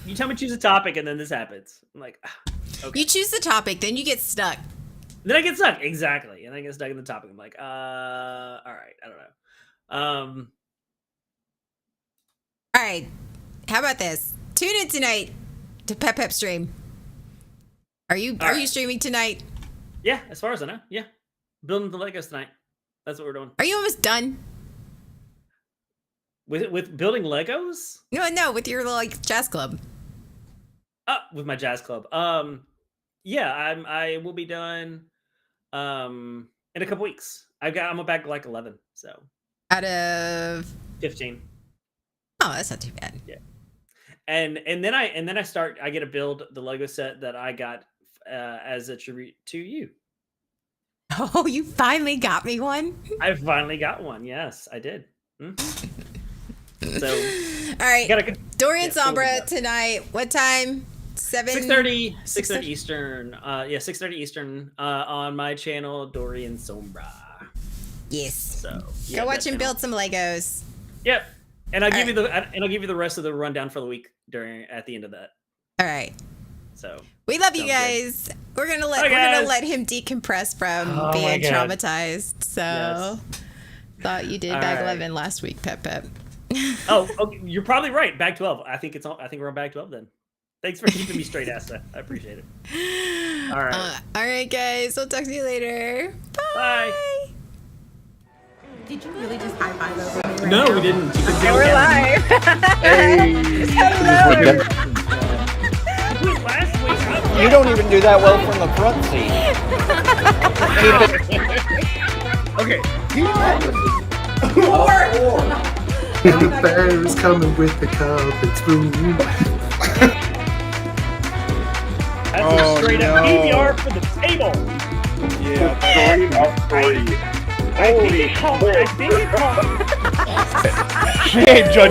you tell me to choose a topic, and then this happens. I'm like, okay. You choose the topic, then you get stuck. Then I get stuck. Exactly. And I get stuck in the topic. I'm like, all right, I don't know. All right. How about this? Tune in tonight to Pep stream. Are you streaming tonight? Yeah, as far as I know. Yeah. Building the Legos tonight. That's what we're doing. Are you almost done? With building Legos? No, with your little like jazz club. With my jazz club. Yeah, I will be done in a couple weeks. I'm about like 11, so out of 15. Oh, that's not too bad. Yeah. And then I get to build the Lego set that I got as a tribute to you. Oh, you finally got me one? I finally got one. Yes, I did. So, all right. Dorian Sombra tonight. What time? 6:30 Eastern. 6:30 Eastern on my channel, Dorian Sombra. Yes. So go watch him build some Legos. Yep. And I'll give you the rest of the rundown for the week at the end of that. All right. So we love you guys. Good. We're gonna let him decompress from being traumatized. So thought you did bag 11 last week, Pep. Oh, okay. You're probably right. Bag 12. I think we're on bag 12 then. Thanks for keeping me straight, Asta. I appreciate it. All right. All right, guys. We'll talk to you later. Bye. Did you really just high five over me? No, we didn't. Okay, we're live. Hey. Hello. Last week, You don't even do that well from the front seat. Okay. And the bear's coming with the cup and spoon. That's a straight up PBR for the table. Yeah. I think it called. She ain't judging.